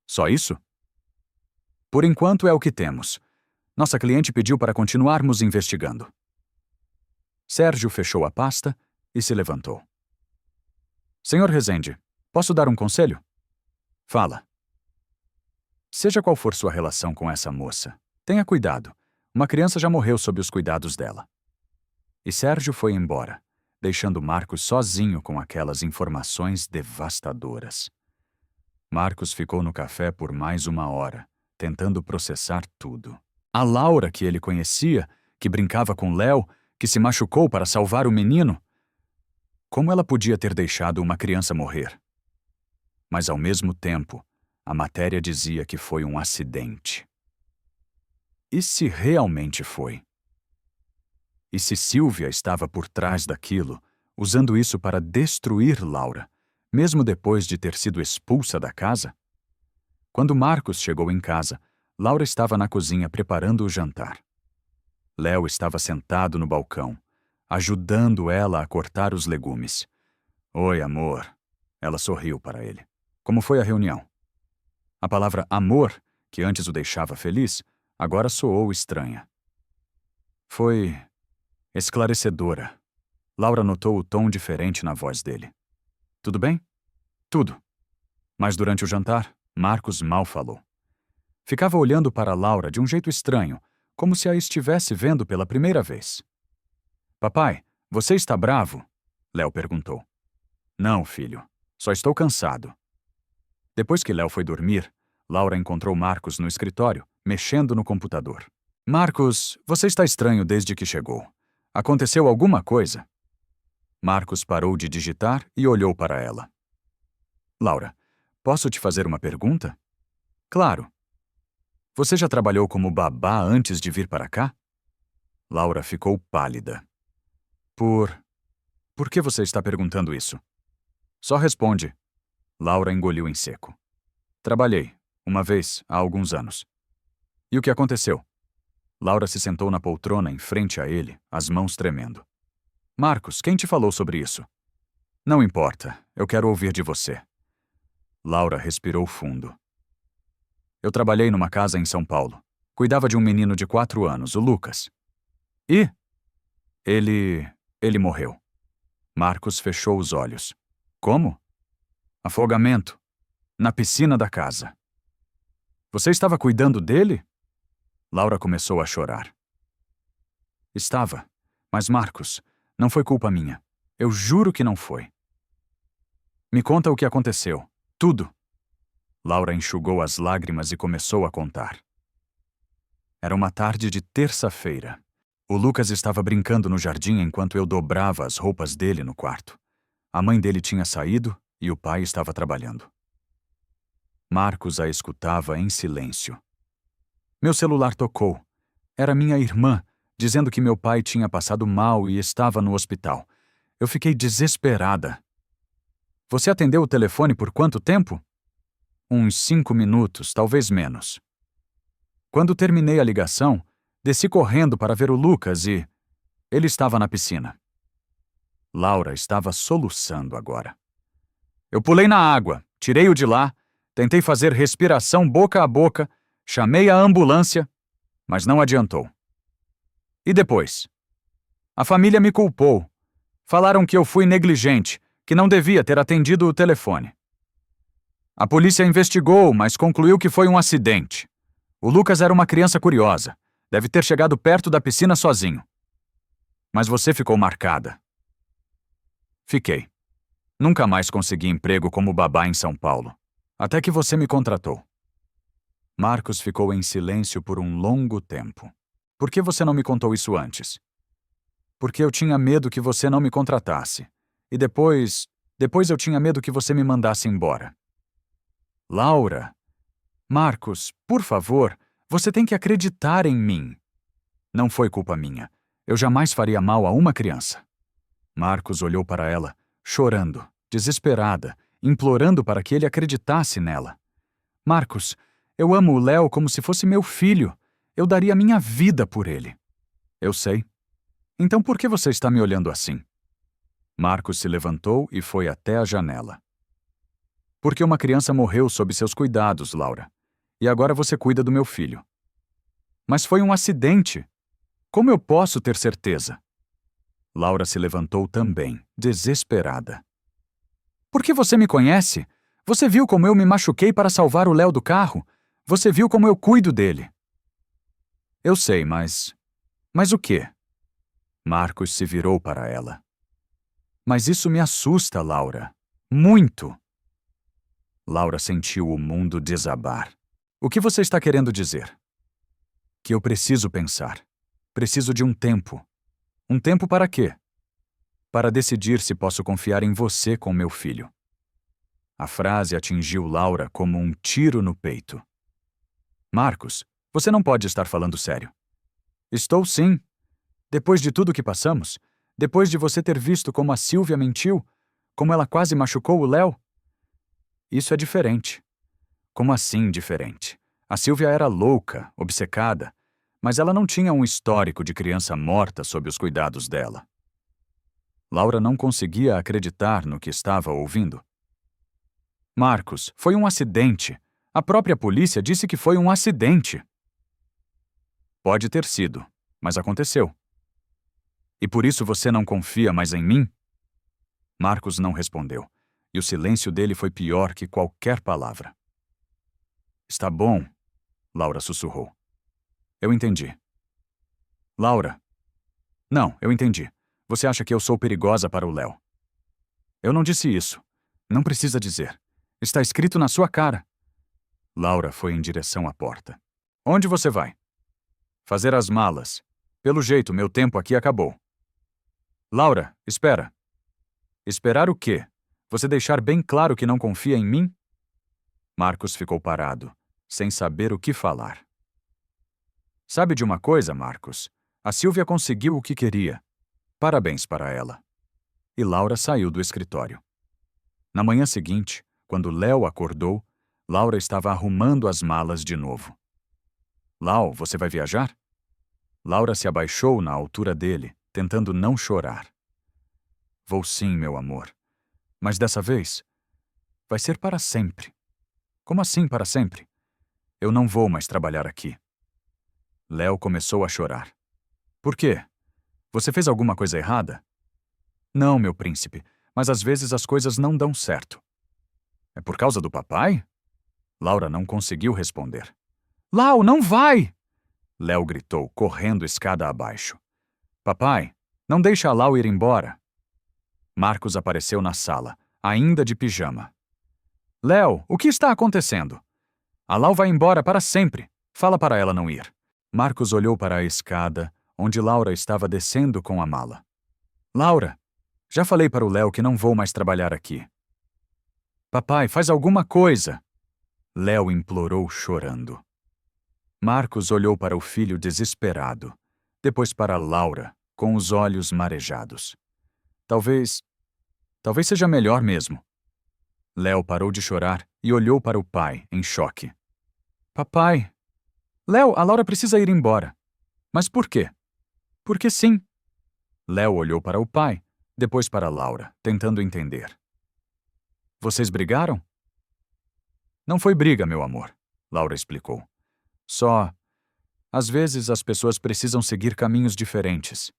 Speaker 1: Só isso? Por enquanto é o que temos. Nossa cliente pediu para continuarmos investigando. Sérgio fechou a pasta e se levantou. Senhor Rezende, posso dar um conselho? Fala. Seja qual for sua relação com essa moça, tenha cuidado. Uma criança já morreu sob os cuidados dela. E Sérgio foi embora, deixando Marcos sozinho com aquelas informações devastadoras. Marcos ficou no café por mais 1 hora, tentando processar tudo. A Laura que ele conhecia, que brincava com Léo, que se machucou para salvar o menino. Como ela podia ter deixado uma criança morrer? Mas, ao mesmo tempo, a matéria dizia que foi um acidente. E se realmente foi? E se Silvia estava por trás daquilo, usando isso para destruir Laura, mesmo depois de ter sido expulsa da casa? Quando Marcos chegou em casa, Laura estava na cozinha preparando o jantar. Léo estava sentado no balcão, ajudando ela a cortar os legumes. Oi, amor. Ela sorriu para ele. Como foi a reunião? A palavra amor, que antes o deixava feliz, agora soou estranha. Foi esclarecedora. Laura notou o tom diferente na voz dele. Tudo bem? Tudo. Mas durante o jantar, Marcos mal falou. Ficava olhando para Laura de um jeito estranho, como se a estivesse vendo pela primeira vez. Papai, você está bravo? Léo perguntou. Não, filho. Só estou cansado. Depois que Léo foi dormir, Laura encontrou Marcos no escritório, mexendo no computador. Marcos, você está estranho desde que chegou. Aconteceu alguma coisa? Marcos parou de digitar e olhou para ela. Laura, posso te fazer uma pergunta? Claro. Você já trabalhou como babá antes de vir para cá? Laura ficou pálida. Por que você está perguntando isso? Só responde. Laura engoliu em seco. Trabalhei, uma vez, há alguns anos. E o que aconteceu? Laura se sentou na poltrona em frente a ele, as mãos tremendo. Marcos, quem te falou sobre isso? Não importa, eu quero ouvir de você. Laura respirou fundo. Eu trabalhei numa casa em São Paulo. Cuidava de um menino de 4 anos, o Lucas. E? Ele morreu. Marcos fechou os olhos. Como? Afogamento. Na piscina da casa. Você estava cuidando dele? Laura começou a chorar. Estava. Mas, Marcos, não foi culpa minha. Eu juro que não foi. Me conta o que aconteceu. Tudo. Laura enxugou as lágrimas e começou a contar. Era uma tarde de terça-feira. O Lucas estava brincando no jardim enquanto eu dobrava as roupas dele no quarto. A mãe dele tinha saído e o pai estava trabalhando. Marcos a escutava em silêncio. Meu celular tocou. Era minha irmã, dizendo que meu pai tinha passado mal e estava no hospital. Eu fiquei desesperada. Você atendeu o telefone por quanto tempo? Uns 5 minutos, talvez menos. Quando terminei a ligação, desci correndo para ver o Lucas e... ele estava na piscina. Laura estava soluçando agora. Eu pulei na água, tirei-o de lá, tentei fazer respiração boca a boca, chamei a ambulância, mas não adiantou. E depois? A família me culpou. Falaram que eu fui negligente, que não devia ter atendido o telefone. A polícia investigou, mas concluiu que foi um acidente. O Lucas era uma criança curiosa. Deve ter chegado perto da piscina sozinho. Mas você ficou marcada. Fiquei. Nunca mais consegui emprego como babá em São Paulo. Até que você me contratou. Marcos ficou em silêncio por um longo tempo. Por que você não me contou isso antes? Porque eu tinha medo que você não me contratasse. E depois eu tinha medo que você me mandasse embora. Laura! Marcos, por favor, você tem que acreditar em mim. Não foi culpa minha. Eu jamais faria mal a uma criança. Marcos olhou para ela, chorando, desesperada, implorando para que ele acreditasse nela. Marcos, eu amo o Léo como se fosse meu filho. Eu daria minha vida por ele. Eu sei. Então por que você está me olhando assim? Marcos se levantou e foi até a janela. Porque uma criança morreu sob seus cuidados, Laura. E agora você cuida do meu filho. Mas foi um acidente. Como eu posso ter certeza? Laura se levantou também, desesperada. Por que você me conhece? Você viu como eu me machuquei para salvar o Léo do carro? Você viu como eu cuido dele? Eu sei, mas... Mas o quê? Marcos se virou para ela. Mas isso me assusta, Laura. Muito. Laura sentiu o mundo desabar. O que você está querendo dizer? Que eu preciso pensar. Preciso de um tempo. Um tempo para quê? Para decidir se posso confiar em você com meu filho. A frase atingiu Laura como um tiro no peito. Marcos, você não pode estar falando sério. Estou sim. Depois de tudo que passamos, depois de você ter visto como a Sílvia mentiu, como ela quase machucou o Léo. Isso é diferente. Como assim diferente? A Sílvia era louca, obcecada, mas ela não tinha um histórico de criança morta sob os cuidados dela. Laura não conseguia acreditar no que estava ouvindo. Marcos, foi um acidente. A própria polícia disse que foi um acidente. Pode ter sido, mas aconteceu. E por isso você não confia mais em mim? Marcos não respondeu, e o silêncio dele foi pior que qualquer palavra. Está bom, Laura sussurrou. Eu entendi. Laura. Não, eu entendi. Você acha que eu sou perigosa para o Léo. Eu não disse isso. Não precisa dizer. Está escrito na sua cara. Laura foi em direção à porta. Onde você vai? Fazer as malas. Pelo jeito, meu tempo aqui acabou. Laura, espera. Esperar o quê? Você deixar bem claro que não confia em mim? Marcos ficou parado, sem saber o que falar. Sabe de uma coisa, Marcos? A Sílvia conseguiu o que queria. Parabéns para ela. E Laura saiu do escritório. Na manhã seguinte, quando Léo acordou, Laura estava arrumando as malas de novo. Lau, você vai viajar? Laura se abaixou na altura dele, tentando não chorar. Vou sim, meu amor. Mas dessa vez, vai ser para sempre. Como assim para sempre? Eu não vou mais trabalhar aqui. Léo começou a chorar. Por quê? Você fez alguma coisa errada? Não, meu príncipe, mas às vezes as coisas não dão certo. É por causa do papai? Laura não conseguiu responder. Lau, não vai! Léo gritou, correndo escada abaixo. Papai, não deixa a Lau ir embora. Marcos apareceu na sala, ainda de pijama. Léo, o que está acontecendo? A Lau vai embora para sempre. Fala para ela não ir. Marcos olhou para a escada, onde Laura estava descendo com a mala. Laura, já falei para o Léo que não vou mais trabalhar aqui. Papai, faz alguma coisa! Léo implorou chorando. Marcos olhou para o filho desesperado, depois para Laura, com os olhos marejados. Talvez seja melhor mesmo. Léo parou de chorar e olhou para o pai, em choque. Papai! Léo, a Laura precisa ir embora. Mas por quê? Porque sim. Léo olhou para o pai, depois para Laura, tentando entender. Vocês brigaram? Não foi briga, meu amor, Laura explicou. Só, às vezes as pessoas precisam seguir caminhos diferentes.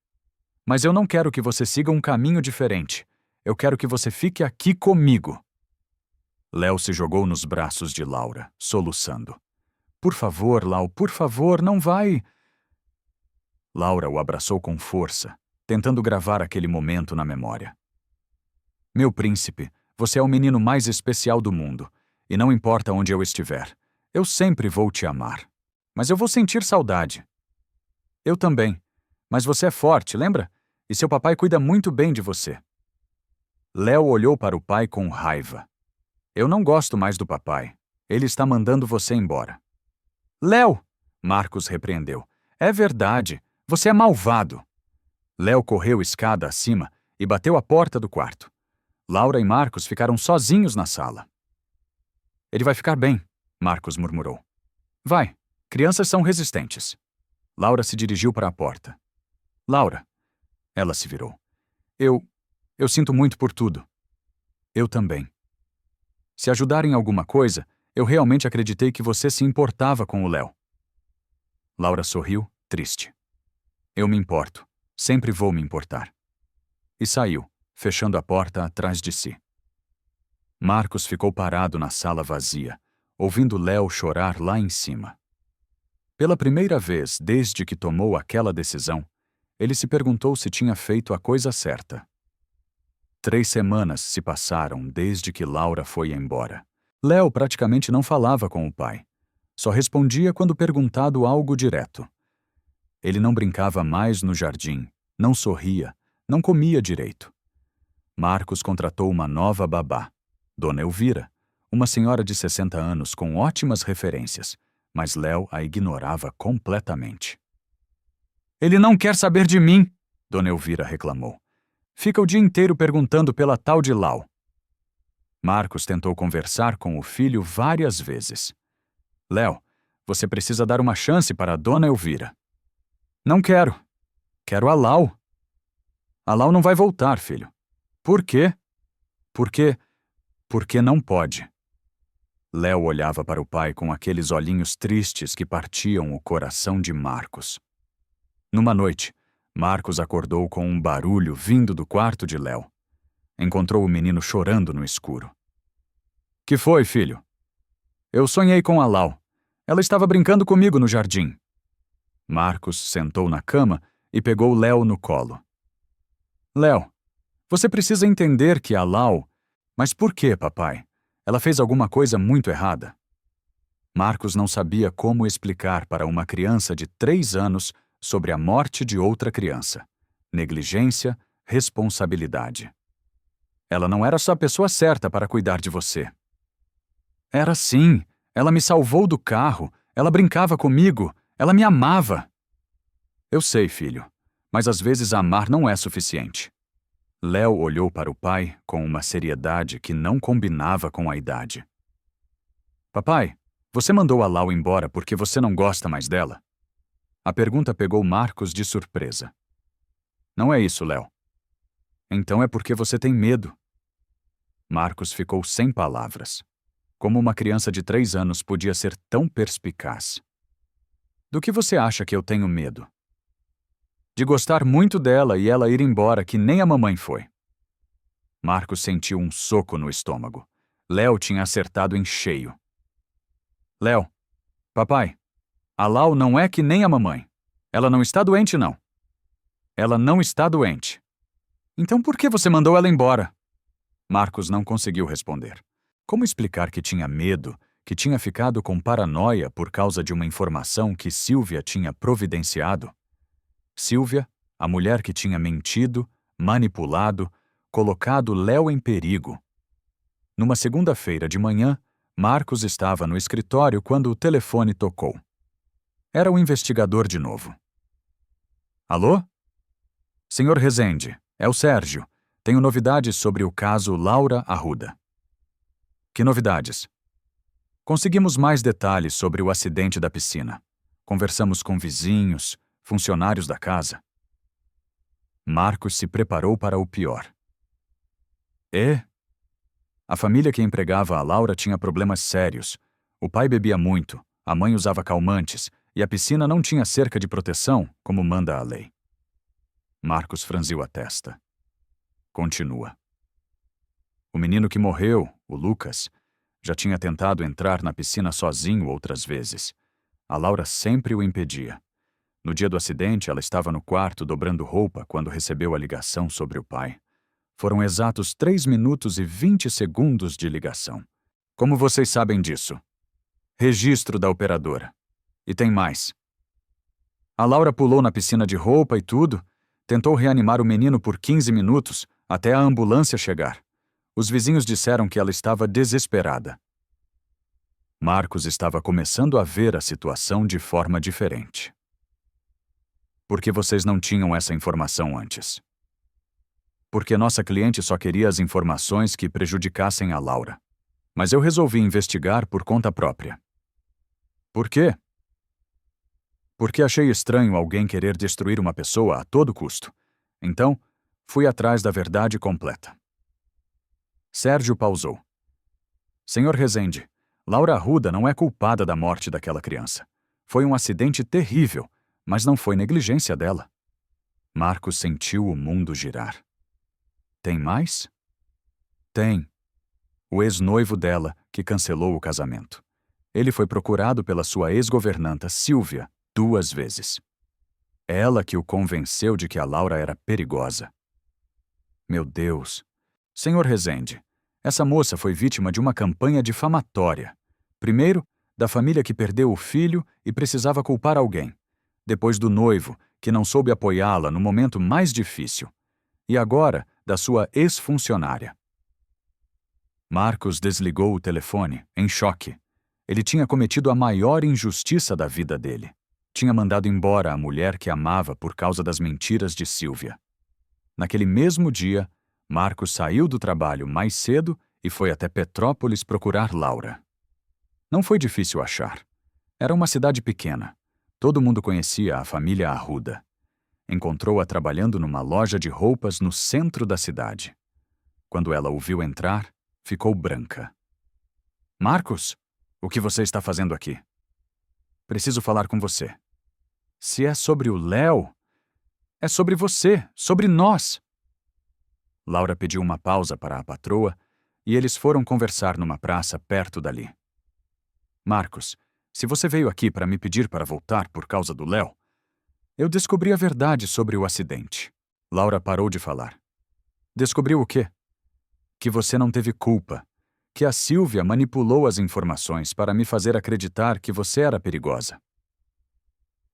Speaker 1: Mas eu não quero que você siga um caminho diferente. Eu quero que você fique aqui comigo. Léo se jogou nos braços de Laura, soluçando. Por favor, Lau, por favor, não vai. Laura o abraçou com força, tentando gravar aquele momento na memória. Meu príncipe, você é o menino mais especial do mundo, e não importa onde eu estiver, eu sempre vou te amar. Mas eu vou sentir saudade. Eu também. Mas você é forte, lembra? E seu papai cuida muito bem de você. Léo olhou para o pai com raiva. Eu não gosto mais do papai. Ele está mandando você embora. Léo! Marcos repreendeu. É verdade. Você é malvado. Léo correu escada acima e bateu a porta do quarto. Laura e Marcos ficaram sozinhos na sala. Ele vai ficar bem, Marcos murmurou. Vai. Crianças são resistentes. Laura se dirigiu para a porta. Laura. Ela se virou. Eu sinto muito por tudo. Eu também. Se ajudar em alguma coisa, eu realmente acreditei que você se importava com o Léo. Laura sorriu, triste. Eu me importo. Sempre vou me importar. E saiu, fechando a porta atrás de si. Marcos ficou parado na sala vazia, ouvindo Léo chorar lá em cima. Pela primeira vez desde que tomou aquela decisão, ele se perguntou se tinha feito a coisa certa. 3 semanas se passaram desde que Laura foi embora. Léo praticamente não falava com o pai. Só respondia quando perguntado algo direto. Ele não brincava mais no jardim, não sorria, não comia direito. Marcos contratou uma nova babá, Dona Elvira, uma senhora de 60 anos com ótimas referências, mas Léo a ignorava completamente. Ele não quer saber de mim, Dona Elvira reclamou. Fica o dia inteiro perguntando pela tal de Lau. Marcos tentou conversar com o filho várias vezes. Léo, você precisa dar uma chance para a Dona Elvira. Não quero. Quero a Lau. A Lau não vai voltar, filho. Por quê? Porque não pode. Léo olhava para o pai com aqueles olhinhos tristes que partiam o coração de Marcos. Numa noite, Marcos acordou com um barulho vindo do quarto de Léo. Encontrou o menino chorando no escuro. Que foi, filho? Eu sonhei com a Lau. Ela estava brincando comigo no jardim. Marcos sentou na cama e pegou Léo no colo. Léo, você precisa entender que a Lau... Mas por quê, papai? Ela fez alguma coisa muito errada. Marcos não sabia como explicar para uma criança de 3 anos sobre a morte de outra criança. Negligência, responsabilidade. Ela não era só a pessoa certa para cuidar de você. Era sim. Ela me salvou do carro. Ela brincava comigo. Ela me amava. Eu sei, filho. Mas às vezes amar não é suficiente. Léo olhou para o pai com uma seriedade que não combinava com a idade. Papai, você mandou a Lau embora porque você não gosta mais dela? A pergunta pegou Marcos de surpresa. Não é isso, Léo. Então é porque você tem medo. Marcos ficou sem palavras. Como uma criança de 3 anos podia ser tão perspicaz? Do que você acha que eu tenho medo? De gostar muito dela e ela ir embora que nem a mamãe foi. Marcos sentiu um soco no estômago. Léo tinha acertado em cheio. Léo, papai, A Lau não é que nem a mamãe. Ela não está doente, não. Ela não está doente. Então por que você mandou ela embora? Marcos não conseguiu responder. Como explicar que tinha medo, que tinha ficado com paranoia por causa de uma informação que Silvia tinha providenciado? Silvia, a mulher que tinha mentido, manipulado, colocado Léo em perigo. Numa segunda-feira de manhã, Marcos estava no escritório quando o telefone tocou. Era o investigador de novo. Alô? Senhor Rezende, é o Sérgio. Tenho novidades sobre o caso Laura Arruda. Que novidades? Conseguimos mais detalhes sobre o acidente da piscina. Conversamos com vizinhos, funcionários da casa. Marcos se preparou para o pior. A família que empregava a Laura tinha problemas sérios. O pai bebia muito, a mãe usava calmantes e a piscina não tinha cerca de proteção, como manda a lei. Marcos franziu a testa. Continua. O menino que morreu, o Lucas, já tinha tentado entrar na piscina sozinho outras vezes. A Laura sempre o impedia. No dia do acidente, ela estava no quarto dobrando roupa quando recebeu a ligação sobre o pai. Foram exatos 3 minutos e 20 segundos de ligação. Como vocês sabem disso? Registro da operadora. E tem mais. A Laura pulou na piscina de roupa e tudo, tentou reanimar o menino por 15 minutos, até a ambulância chegar. Os vizinhos disseram que ela estava desesperada. Marcos estava começando a ver a situação de forma diferente. Por que vocês não tinham essa informação antes? Porque nossa cliente só queria as informações que prejudicassem a Laura. Mas eu resolvi investigar por conta própria. Por quê? Porque achei estranho alguém querer destruir uma pessoa a todo custo. Então, fui atrás da verdade completa. Sérgio pausou. Senhor Rezende, Laura Arruda não é culpada da morte daquela criança. Foi um acidente terrível, mas não foi negligência dela. Marcos sentiu o mundo girar. Tem mais? Tem. O ex-noivo dela, que cancelou o casamento. Ele foi procurado pela sua ex-governanta, Silvia, 2 vezes. Ela que o convenceu de que a Laura era perigosa. Meu Deus! Senhor Rezende, essa moça foi vítima de uma campanha difamatória. Primeiro, da família que perdeu o filho e precisava culpar alguém. Depois do noivo, que não soube apoiá-la no momento mais difícil. E agora, da sua ex-funcionária. Marcos desligou o telefone, em choque. Ele tinha cometido a maior injustiça da vida dele. Tinha mandado embora a mulher que amava por causa das mentiras de Silvia. Naquele mesmo dia, Marcos saiu do trabalho mais cedo e foi até Petrópolis procurar Laura. Não foi difícil achar. Era uma cidade pequena. Todo mundo conhecia a família Arruda. Encontrou-a trabalhando numa loja de roupas no centro da cidade. Quando ela o viu entrar, ficou branca. Marcos, o que você está fazendo aqui? Preciso falar com você. Se é sobre o Léo, é sobre você, sobre nós. Laura pediu uma pausa para a patroa e eles foram conversar numa praça perto dali. Marcos, se você veio aqui para me pedir para voltar por causa do Léo, eu descobri a verdade sobre o acidente. Laura parou de falar. Descobriu o quê? Que você não teve culpa. Que a Silvia manipulou as informações para me fazer acreditar que você era perigosa.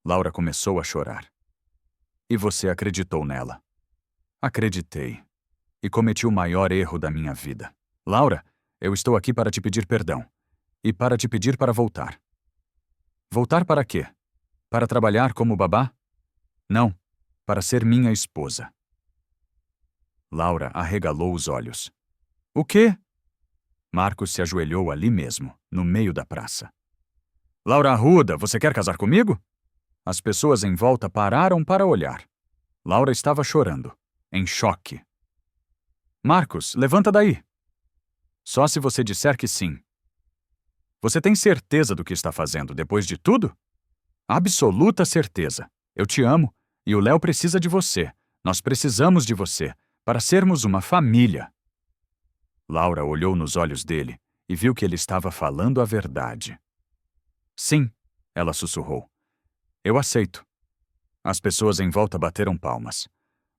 Speaker 1: Laura começou a chorar. E você acreditou nela. Acreditei. E cometi o maior erro da minha vida. Laura, eu estou aqui para te pedir perdão. E para te pedir para voltar. Voltar para quê? Para trabalhar como babá? Não, para ser minha esposa. Laura arregalou os olhos. O quê? Marcos se ajoelhou ali mesmo, no meio da praça. Laura Arruda, você quer casar comigo? As pessoas em volta pararam para olhar. Laura estava chorando, em choque. Marcos, levanta daí. Só se você disser que sim. Você tem certeza do que está fazendo depois de tudo? Absoluta certeza. Eu te amo e o Léo precisa de você. Nós precisamos de você para sermos uma família. Laura olhou nos olhos dele e viu que ele estava falando a verdade. Sim, ela sussurrou. Eu aceito. As pessoas em volta bateram palmas.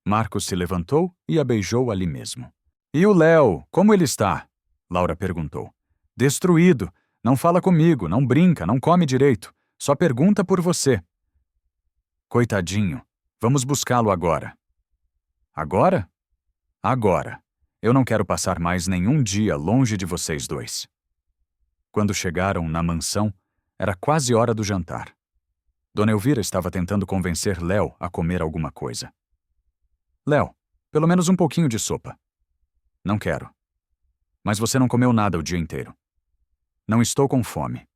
Speaker 1: Marcos se levantou e a beijou ali mesmo. E o Léo, como ele está? Laura perguntou. Destruído. Não fala comigo, não brinca, não come direito. Só pergunta por você. Coitadinho. Vamos buscá-lo agora. Agora? Agora. Eu não quero passar mais nenhum dia longe de vocês dois. Quando chegaram na mansão, era quase hora do jantar. Dona Elvira estava tentando convencer Léo a comer alguma coisa. Léo, pelo menos um pouquinho de sopa. Não quero. Mas você não comeu nada o dia inteiro. Não estou com fome.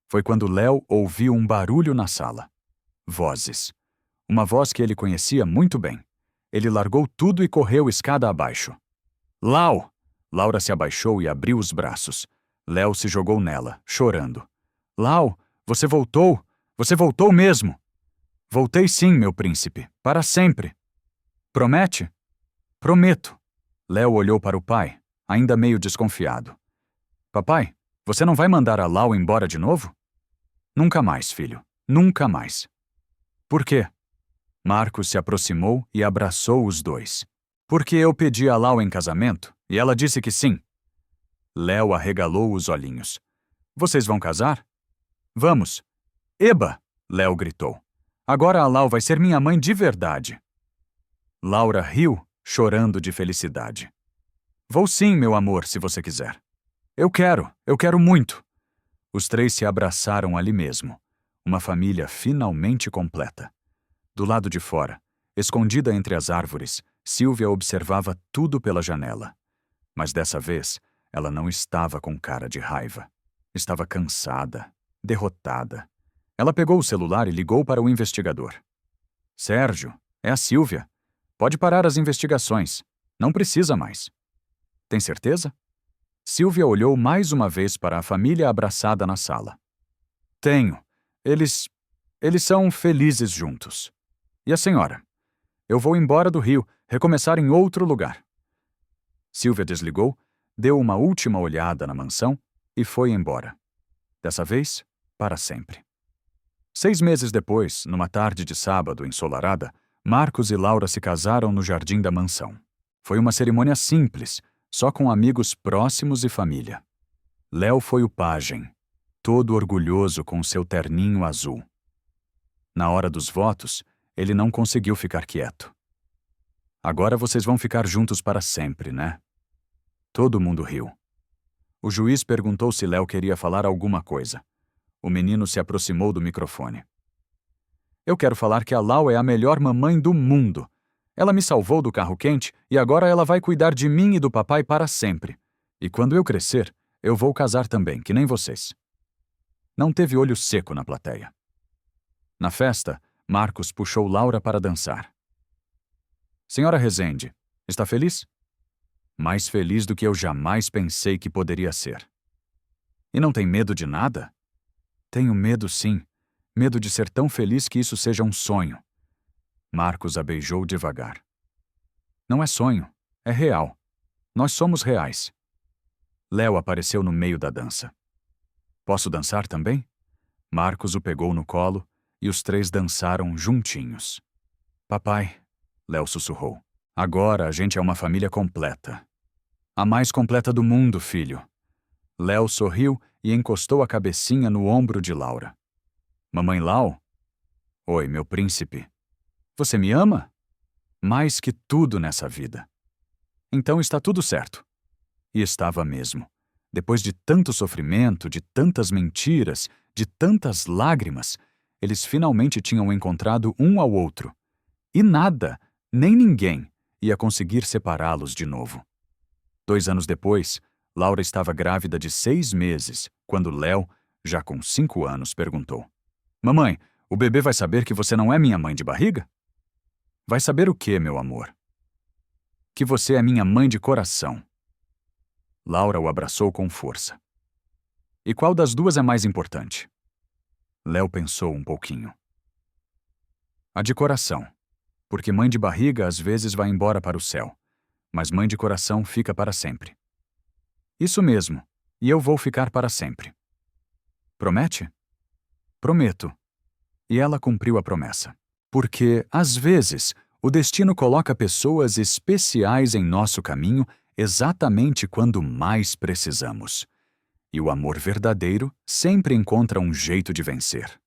Speaker 1: Foi quando Léo ouviu um barulho na sala. Vozes. Uma voz que ele conhecia muito bem. Ele largou tudo e correu escada abaixo. Lau! Laura se abaixou e abriu os braços. Léo se jogou nela, chorando. Lau, você voltou! Você voltou mesmo! Voltei sim, meu príncipe, para sempre. Promete? Prometo. Léo olhou para o pai, ainda meio desconfiado. Papai, você não vai mandar a Lau embora de novo? Nunca mais, filho. Nunca mais. Por quê? Marcos se aproximou e abraçou os dois. Porque eu pedi a Lau em casamento e ela disse que sim. Léo arregalou os olhinhos. Vocês vão casar? Vamos. Eba! Léo gritou. Agora a Lau vai ser minha mãe de verdade. Laura riu, chorando de felicidade. Vou sim, meu amor, se você quiser. Eu quero muito. Os três se abraçaram ali mesmo. Uma família finalmente completa. Do lado de fora, escondida entre as árvores, Silvia observava tudo pela janela. Mas dessa vez, ela não estava com cara de raiva. Estava cansada, derrotada. Ela pegou o celular e ligou para o investigador. Sérgio, é a Silvia. Pode parar as investigações. Não precisa mais. Tem certeza? Silvia olhou mais uma vez para a família abraçada na sala. Tenho. Eles são felizes juntos. E a senhora? Eu vou embora do Rio, recomeçar em outro lugar. Silvia desligou, deu uma última olhada na mansão e foi embora. Dessa vez, para sempre. 6 meses depois, numa tarde de sábado ensolarada, Marcos e Laura se casaram no jardim da mansão. Foi uma cerimônia simples, só com amigos próximos e família. Léo foi o pajem, todo orgulhoso com seu terninho azul. Na hora dos votos, ele não conseguiu ficar quieto. Agora vocês vão ficar juntos para sempre, né? Todo mundo riu. O juiz perguntou se Léo queria falar alguma coisa. O menino se aproximou do microfone. Eu quero falar que a Lau é a melhor mamãe do mundo. Ela me salvou do carro quente e agora ela vai cuidar de mim e do papai para sempre. E quando eu crescer, eu vou casar também, que nem vocês. Não teve olho seco na plateia. Na festa, Marcos puxou Laura para dançar. Senhora Rezende, está feliz? Mais feliz do que eu jamais pensei que poderia ser. E não tem medo de nada? Tenho medo, sim. Medo de ser tão feliz que isso seja um sonho. Marcos a beijou devagar. Não é sonho, é real. Nós somos reais. Léo apareceu no meio da dança. Posso dançar também? Marcos o pegou no colo e os três dançaram juntinhos. Papai, Léo sussurrou, agora a gente é uma família completa. A mais completa do mundo, filho. Léo sorriu e encostou a cabecinha no ombro de Laura. Mamãe Lau? Oi, meu príncipe. Você me ama? Mais que tudo nessa vida. Então está tudo certo. E estava mesmo. Depois de tanto sofrimento, de tantas mentiras, de tantas lágrimas, eles finalmente tinham encontrado um ao outro. E nada, nem ninguém, ia conseguir separá-los de novo. 2 anos depois, Laura estava grávida de 6 meses, quando Léo, já com 5 anos, perguntou: Mamãe, o bebê vai saber que você não é minha mãe de barriga? Vai saber o quê, meu amor? Que você é minha mãe de coração. Laura o abraçou com força. E qual das duas é mais importante? Léo pensou um pouquinho. A de coração, porque mãe de barriga às vezes vai embora para o céu, mas mãe de coração fica para sempre. Isso mesmo, e eu vou ficar para sempre. Promete? Prometo. E ela cumpriu a promessa. Porque, às vezes, o destino coloca pessoas especiais em nosso caminho exatamente quando mais precisamos. E o amor verdadeiro sempre encontra um jeito de vencer.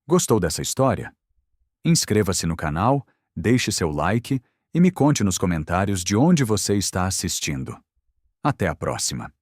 Speaker 1: Gostou dessa história? Inscreva-se no canal, deixe seu like e me conte nos comentários de onde você está assistindo. Até a próxima!